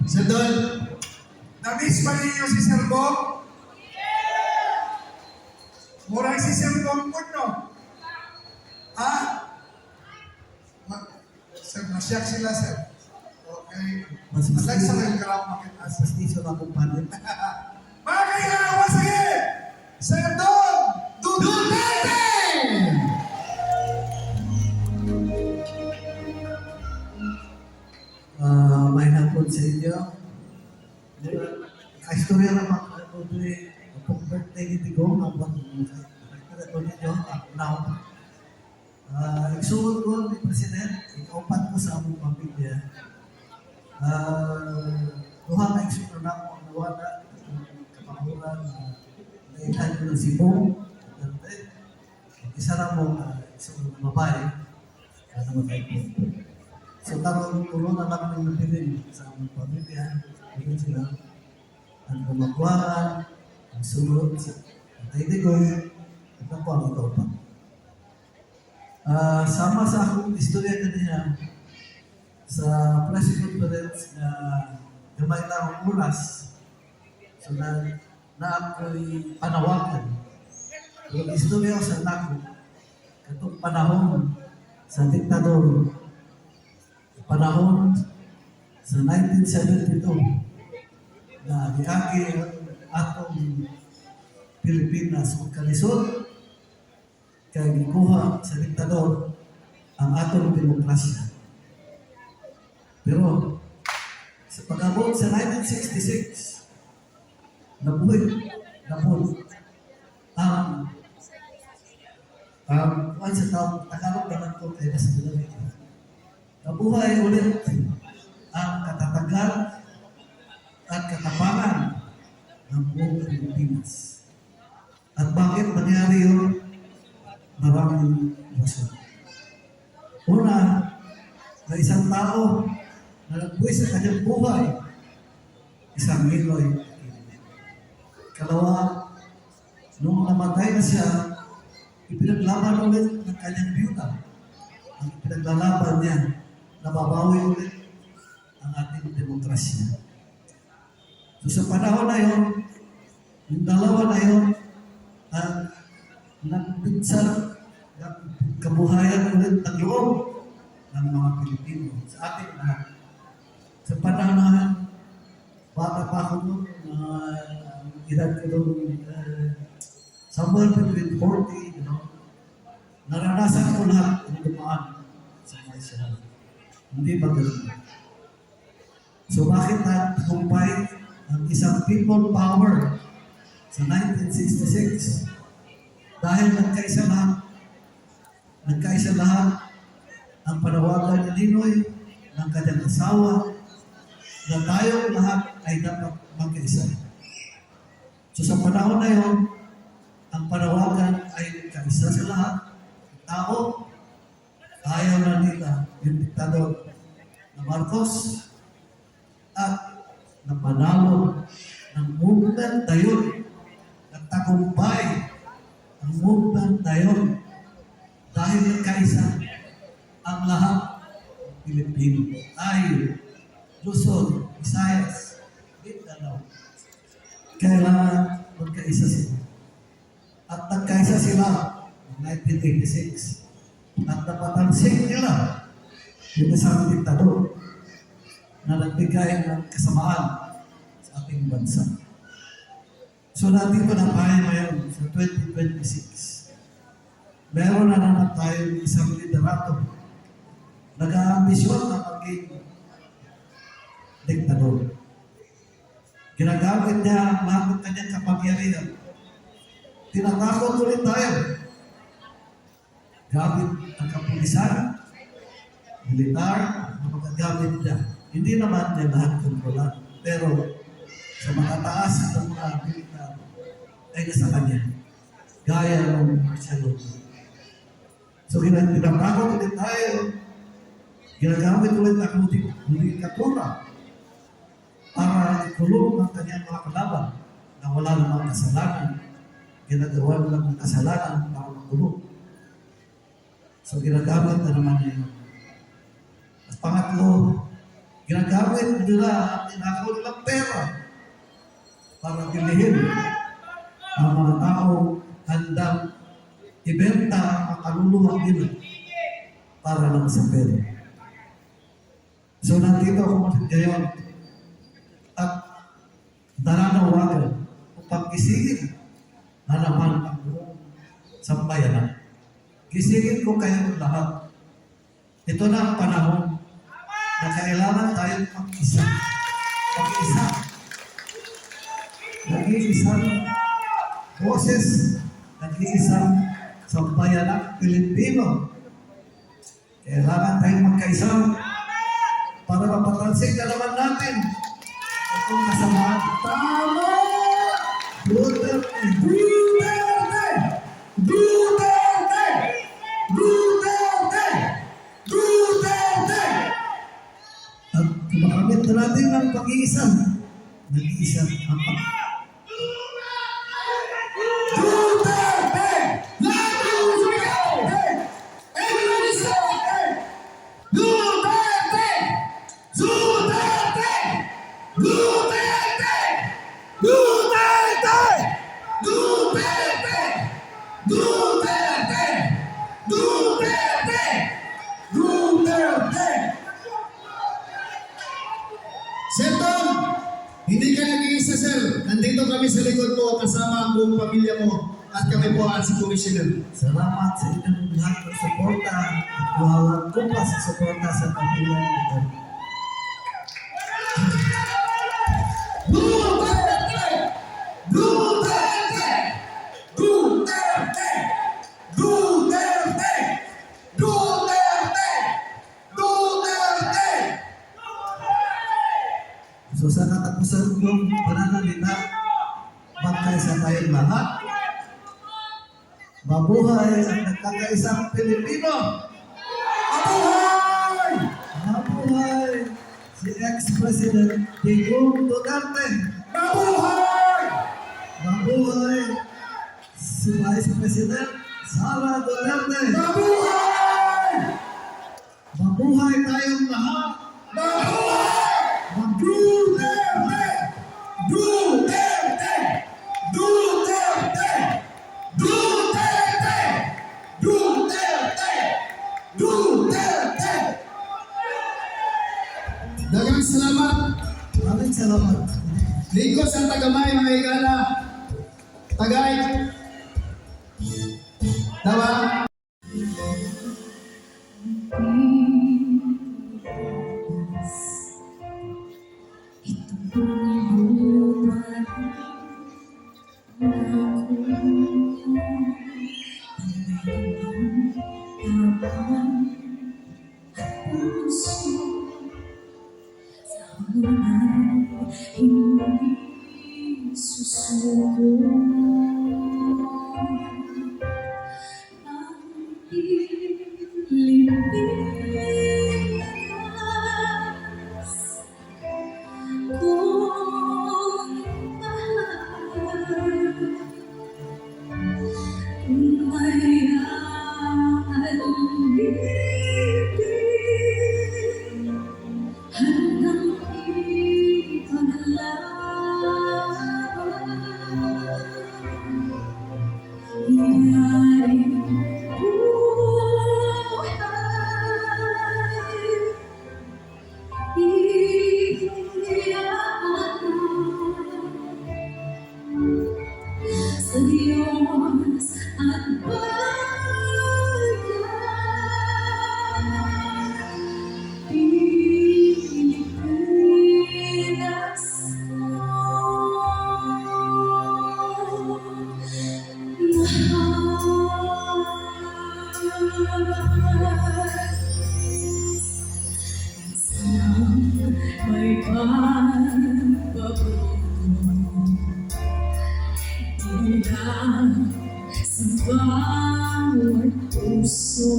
Sir Don. Na-miss ba ninyo si Sir Bong? Murang si Sir Bong po, no? Ha? Sir, nasyak sila, Sir. Okay. Mas Like sa kayo karap makita. Mas tiso na kong panin. Mga kailangan, sige! Sir Don Duterte! sa inyo. Kaistorya naman ako ito pag birthday ni Tigo, habang nakikita ko ninyo, now. Igsuot ko ni President, ikaupat ko sa among pamilya. Duha na igsuot na ako ang nawala, kapakuran, naitan ko ng Cebu. Isa na mo igsuot na babae, na namatay ko. So tarong tulong na lang ng napirin sa among pamilya, hindi sila ang kumakuhaan, ang sunod, ang taytigoy, at ako ang ikaw pa. Sama sa akong istorya kanina sa press conference na gamay na akong oras, so na ako'y panawagan. Ang istorya sa anak ko, katong panahon sa diktador, panahon sa 1972, na niagi ang atong Pilipinas o kalisod, kaya gikuha sa diktador ang atong demokrasya. Pero sa pag-abot sa 1966, nabuhay ang sa taong Tagalog naman ko kaya nasa Pilipinas. Nabuhay ulit ang katatagan at katapangan ng buong Pilipinas. At bakit nangyari yun? Maraming rason. Una, na isang tao na nagbuhay sa kanyang buhay, isang Minoy. Kalawa, nung namatay na siya, ipinaglaban ulit ng kanyang biyuda. Ang ipinaglalaban niya, nababawi ulit ang ating demokrasya. So sa panahon na yun, yung dalawa na yun, nagpinsal ng kabuhayan ulit ng loob ng mga Pilipino sa ating lahat. Sa panahon na bata pa ako doon, edad ko doon, somewhere between 40, naranasan ko lahat ang dumaan sa Malaysia. Hindi ba ganun? So bakit nagtagumpay ang isang people power sa 1966? Dahil nagkaisa lahat ang panawagan ni Ninoy ng kanyang asawa na tayong lahat ay dapat magkaisa. So sa panahon na yun, ang panawagan ay kaisa sa lahat. Tao, ayaw na nila yung diktador na Marcos at napanalo ng movement na yun, nagtagumpay ang movement na yun dahil nagkaisa ang lahat ng Pilipino. Tayo, Luzon, Visayas, Mindanao. Kailangan magkaisa sila. At nagkaisa sila noong 1986. At napatansik nila yung isang diktador na nagbigay ng kasamaan sa ating bansa. So nandito na tayo ngayon sa 2026. Meron na naman tayo isang liderato. Nag-aambisyon na maging diktador. Ginagamit niya ang lahat ng kanyang kapangyarihan. Tinatakot ulit tayo. Gamit ang kapulisan, militar, ang magagamit niya. Hindi naman niya lahat kontrolan. Pero sa makataas ng mga militar ay nasa kanya. Gaya ng Marcelo. So tinatakot ulit tayo. Ginagamit ulit ang judikatura para ikulong ang kanyang mga kalaban na wala namang kasalanan. Ginagawa lang ng kasalanan para makulong. So ginagamit na naman niya. At pangatlo, ginagamit nila ang tinakaw nilang pera para bilihin ang mga tao handang ibenta ang kaluluwa nila para lang sa pera. So nandito ako ngayon at nananawagan upang gisingin na naman ang buong sambayanan. Gisingin ko kayo lahat. Ito na ang panahon na kailangan tayong mag-isa. Pag-isa. Nag-iisang boses, nag-iisang sambayan ng Pilipino. Kailangan tayong magkaisa para mapatalsik na naman natin itong kasamaan. Tama! Duterte! Duterte! Duterte! Duterte! Duterte! At makamit na natin ng pag-iisa. Nag-iisa ang Duterte! Duterte! Everyone is Duterte! Duterte! Duterte! Duterte! Duterte! Duterte! Duterte! Duterte! Duterte! Sir Tom, hindi ka nag-iisa, sir. Nandito kami sa likod mo kasama ang buong pamilya mo at kami po ang si Commissioner. salamat sa inyong lahat ng suporta at walang kumpas sa suporta sa pamilya nito. Duterte! Duterte! Duterte! Duterte! Duterte! Duterte! So sa katapusan kong pananalita, magkaisa tayong lahat. Mabuhay ang nagkakaisang Pilipino! Mabuhay! Mabuhay si ex-President Digong Duterte! Mabuhay! Mabuhay si Vice President Sara Duterte! Mabuhay! Mabuhay tayong lahat! Mabuhay! Duterte! Duterte! Duterte! Duterte! Duterte! Duterte! Dagang salamat. Maraming salamat. Lingkod sa tagamay, mga igala. Tagay. Tama? Hindi susuko ang Pilipinas kung mahal, kung may alibig, handang ipaglaban. Sa Diyos at Pilipinas may pagbabago sa bawat puso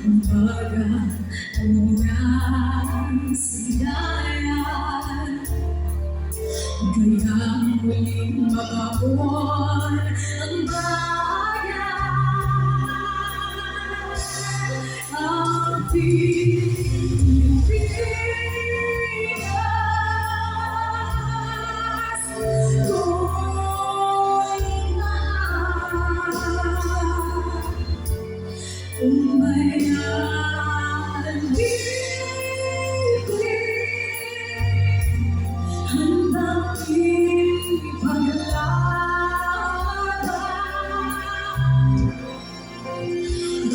ang pag-aunang sigayan, kaya muling mabaon ang bayan. Ang Pilipinas kung mahal, kung may alibig, handang ipaglaban.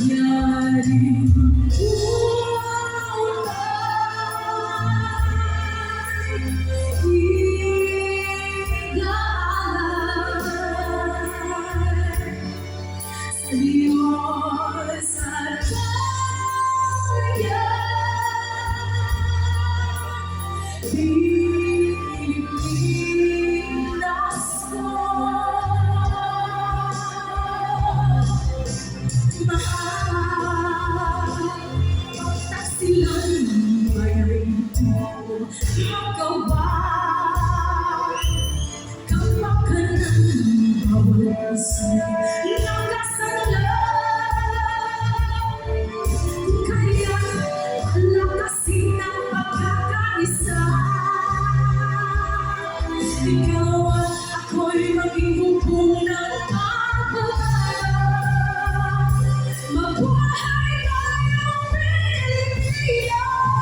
Yaring ilan ay magawa. Kapakanan bawat isa'y nakasanlan. Kaya lakasin ang pagkakaisa. Ikaw at ako'y maging hukong ng pagbabago. Mabuhay tayong Pilipino!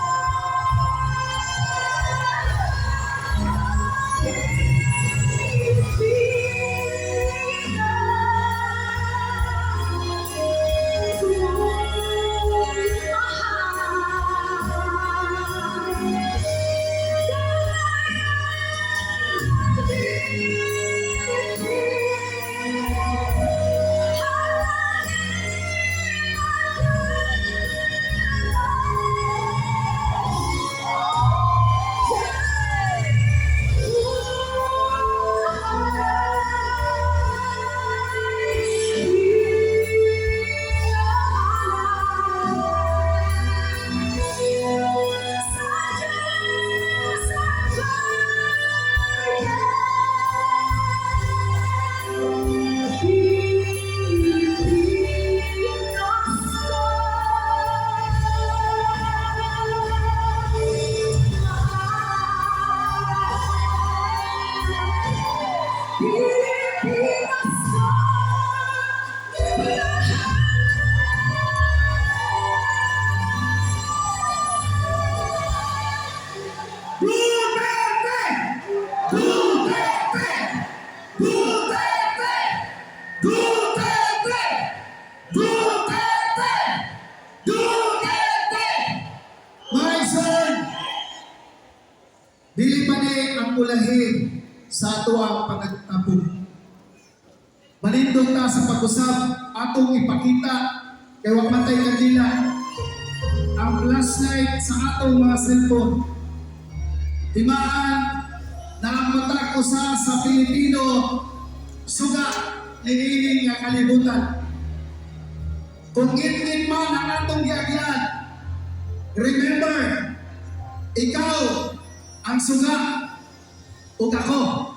Dili pa ni ang ulahin sa ato ang pagkatapon. Malindong ta sa pag-usap, atong ipakita kay wag matay kandila ang flashlight sa atong mga cellphone. Timaan na ang matag usa sa Pilipino suga niining nga kalibutan. Kung ngit-ngit man ang atong giagyan, remember, ikaw ang suga ug ako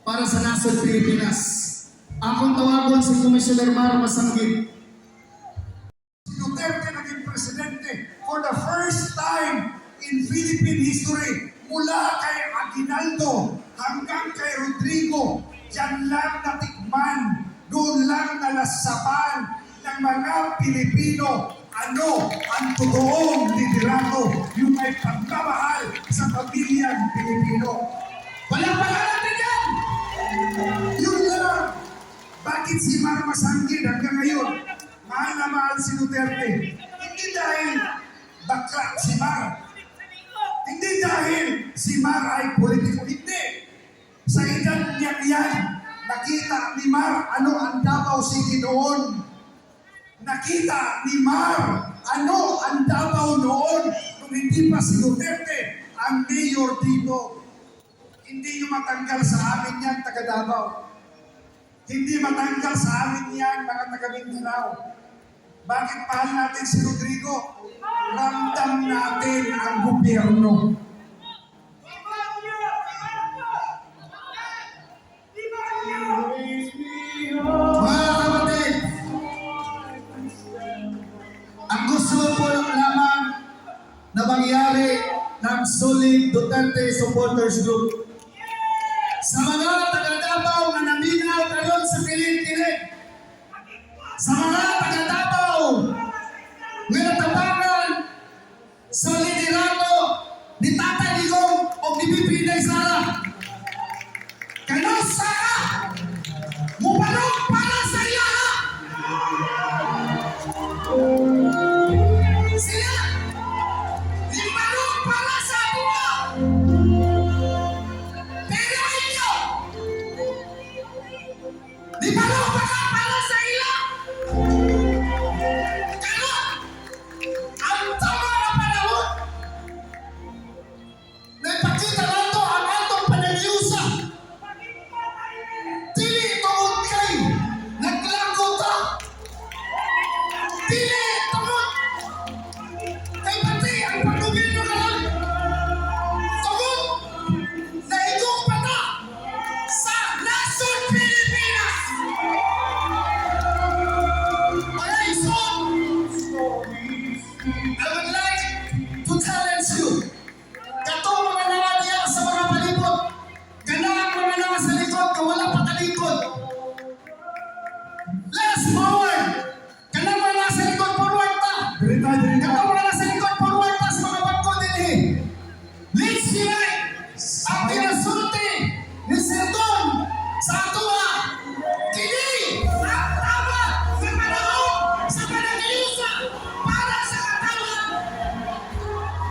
para sa nasod Pilipinas. Akong tawagon si Commissioner Mar Masanggit. Si Duterte naging presidente for the first time in Philippine history. Mula kay Aguinaldo hanggang kay Rodrigo, yan lang natikman, doon lang nalasapan ng mga Pilipino ano ang totoong liderato, yung may pagmamahal sa pamilyang Pilipino. Walang pangalan yan! Yun lang. Bakit si Mar Masanggit hanggang ngayon mahal na mahal si Duterte? Hindi dahil bakla si Mar. Hindi dahil si Mar ay politiko. Hindi. Sa edad niya yan, nakita ni Mar ano ang Davao City noon. Nakita ni Mar ano ang Davao noon nung hindi pa si Duterte ang mayor dito. Hindi nyo matanggal sa amin yan, taga Davao. Hindi matanggal sa amin yan, mga taga Mindanao. Bakit mahal natin si Rodrigo? Ramdam natin ang gobyerno. Mga kapatid, ang gusto po lamang na mangyari ng Solid Duterte Supporters Group sa mga taga-Davao na naminaw karon sa piling-piling, sa mga taga-Davao nga natabangan sa liderato ni Tatay Digong o ni Pipinay Sara. Kano Sara, mubalog para sa iya! Sila, limalog para sa iya! Pero inyo, limalog para sa iya! Kano, ang tama na panahon na ipakita nato ang atong panag-iusa. Dili tungod kay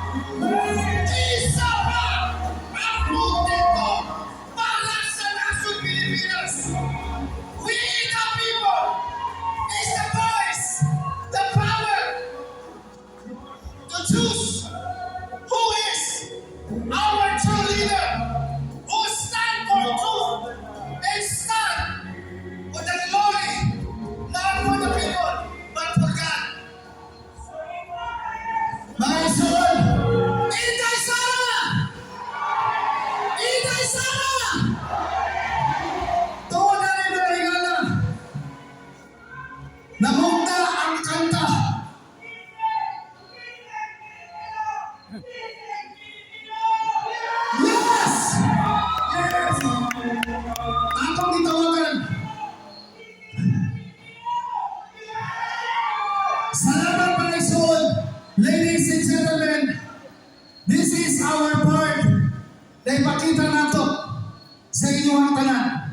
Isa pa ang buti ko para sa nasong Pilipinas. We the people is the voice, the power to choose who is our true leader, who stand for truth and stand for the glory, not for the people, but for God. Mga isun, Inday Sara! Inday Sara! Tuwa na rin na hingala. Namugta ang kanta. Yes! Yes! Atong itawagan. Salamat mga isun. Ladies and gentlemen, this is our part na ipakita nato sa inyong tanan.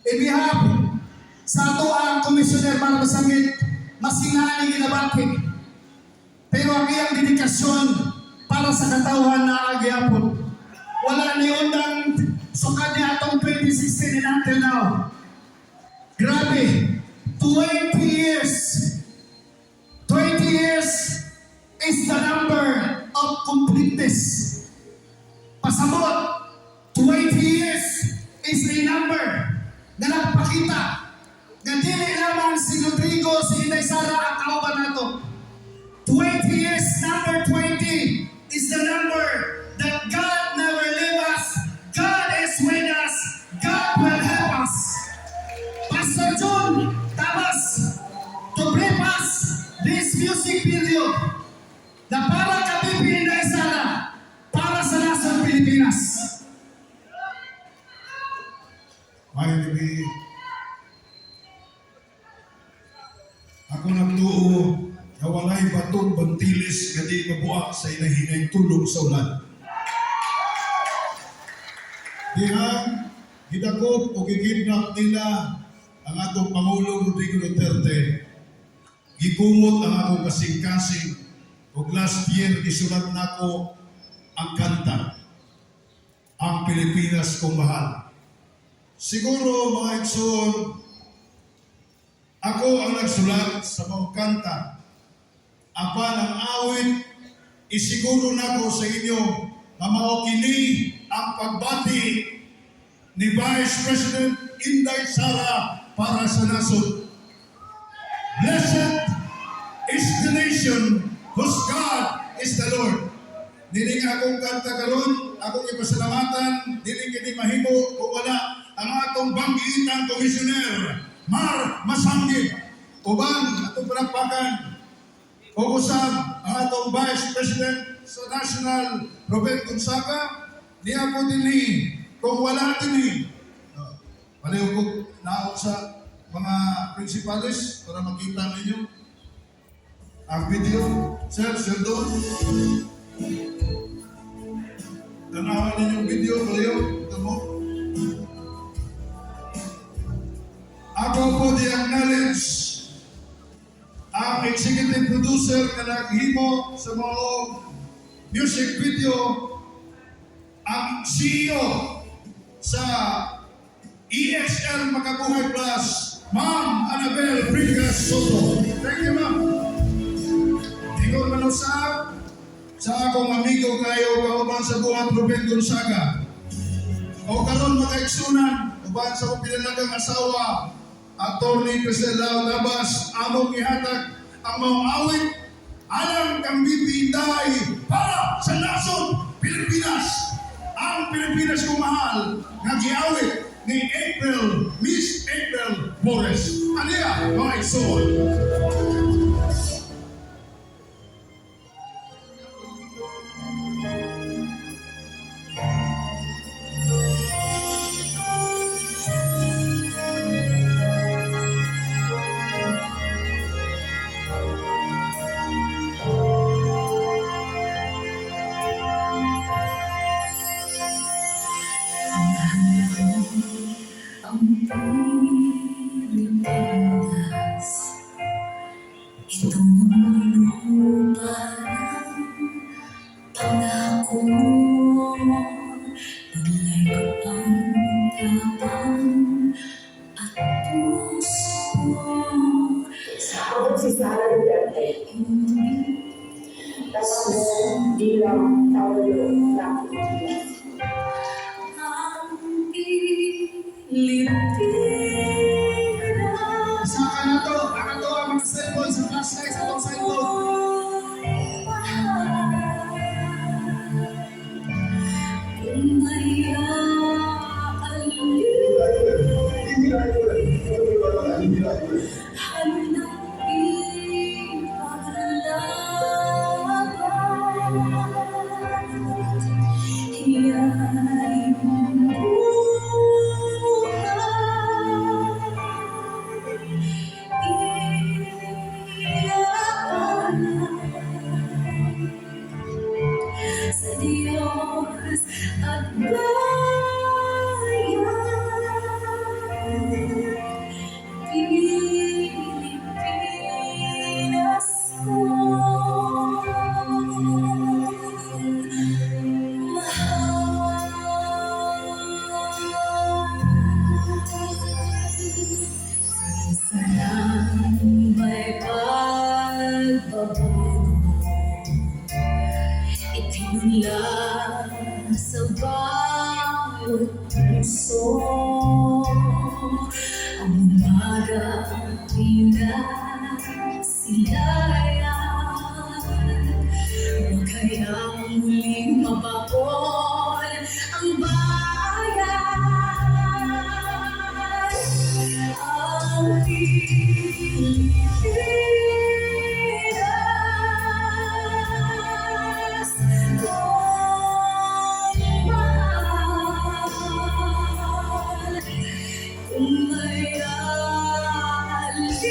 In behalf sa ato ang Komisyoner para masangit, masinaan ang ginabati. Pero ang iyang dedikasyon para sa katawhan na agyapon. Wala ni undang sukad niya atong 2016 and until now. Grabe, 20 years. 20 years is the number of completeness. Pasabot, 20 years is a number na nagpakita na dili lamang si Rodrigo, si Inday Sara ang kauban nato. 20 years, number 20 is the number that God never leave us. God is with us. God will help us. Pastor John Tabas to brief us this music video na para kay Inday Sara, para sa nasong Pilipinas. May gabi. Ako nagtuo na walay batong bantilis gadi mabuak sa inahinay tulog sa ulan. Dihang gidakop o gigidnap nila ang atong Pangulong Rodrigo Duterte. Gikumot ang akong kasing-kasing ug last year gisulat nako ang kanta, Ang Pilipinas Kong Mahal. Siguro mga igsoon, ako ang nagsulat sa mga kanta. Apan ang awit, isiguro nako sa inyo na maokini ang pagbati ni Vice President Inday Sara para sa nasod. Blessed is the nation whose God is the Lord. Dili nga akong kanta karon, akong ipasalamatan, dili kini mahimo kung wala ang atong banggiitang komisyoner, Mar Masanggit. Uban, atong palakpakan, o usab ang atong Vice President sa National, Robert Gonzaga, niya po dinhi, kung wala dinhi. Paliw ko naot sa mga principales para makita ninyo ang video. Sir Don, tanawan ninyo yung video, paliw, ito mo. Ako po di-acknowledge ang executive producer na naghimo sa mga music video, ang CEO sa EXL Makabuhay Plus, Ma'am Annabel Frigas Soto. Thank you, ma'am. Ikaw manusap sa akong amigo kayo kauban sa buhat Ruben Gonzaga. O karon makaigsunan, uban sa akong pinalagang asawa, Attorney Cristel Labas, among ihatag ang mga awit alang kang bibinday para sa nasod Pilipinas. Ang Pilipinas kong mahal na giawit ni Miss April Flores. Aniya, mga igsoon. Ang Pilipinas Pangako, dalay ko ang tapang at puso. Ako si Sara Duterte. Tapos bilang tao ng Pilipinas. Ang Pilipinas. Saka na to ang mga cellphone sa flashlight sa itong cellphone. Kung may Hindi na ito. Hindi na ito. hanapin paglaban, iya'y buhay, sa Diyos at bayan. Pilipinas ko, mahal. Sanang may pagbabago, itinula sa bawat puso ang marami na silayan. Huwag kayang muling mabaon ang bayan. Ang Pilipinas kong mahal. Kung may alipin,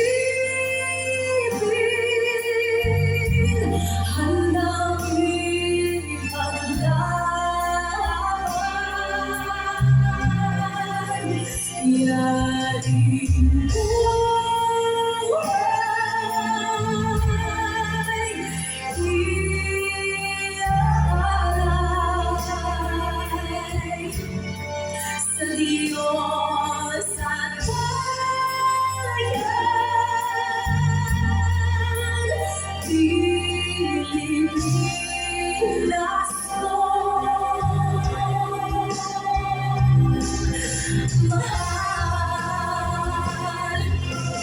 hanapin paglaban, yaring buhay, iaalay sa Diyos at bayan. Pilipinas ko, mahal.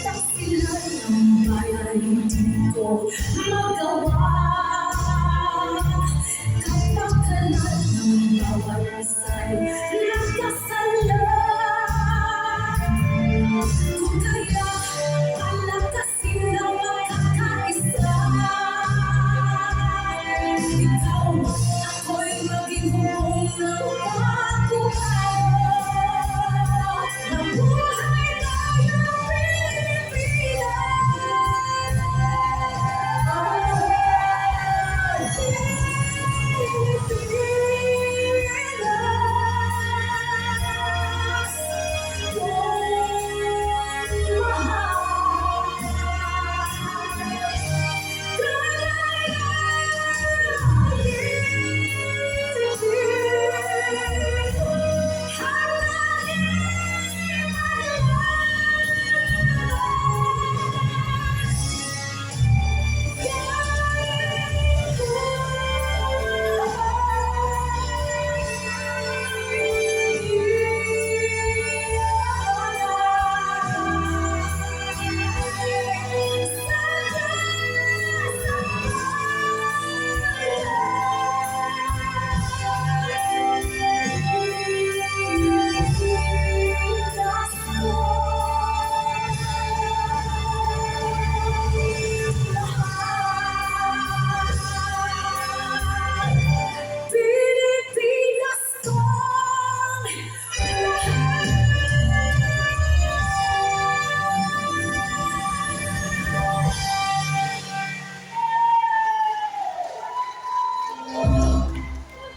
Taksilan ng bayan, hindi ko magawa. Kapakanan ng bawat isa'y nagkasala. Kung kaya palakasin ng magkakaisa, ikaw at ako'y maging hubong ng pagkuhan. Mabuhay tayo,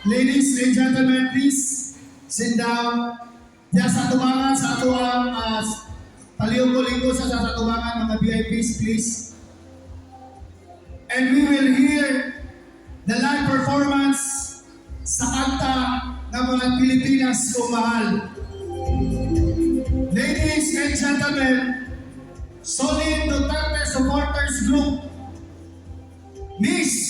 Ladies and gentlemen, please sit down. Diya sa tumangan sa atuang palihog-linggo sa tumangan, mga VIPs, please. And we will hear the live performance sa kanta ng mga Pilipinas kong mahal. Ladies and gentlemen, Solid Duterte Supporters Group, Miss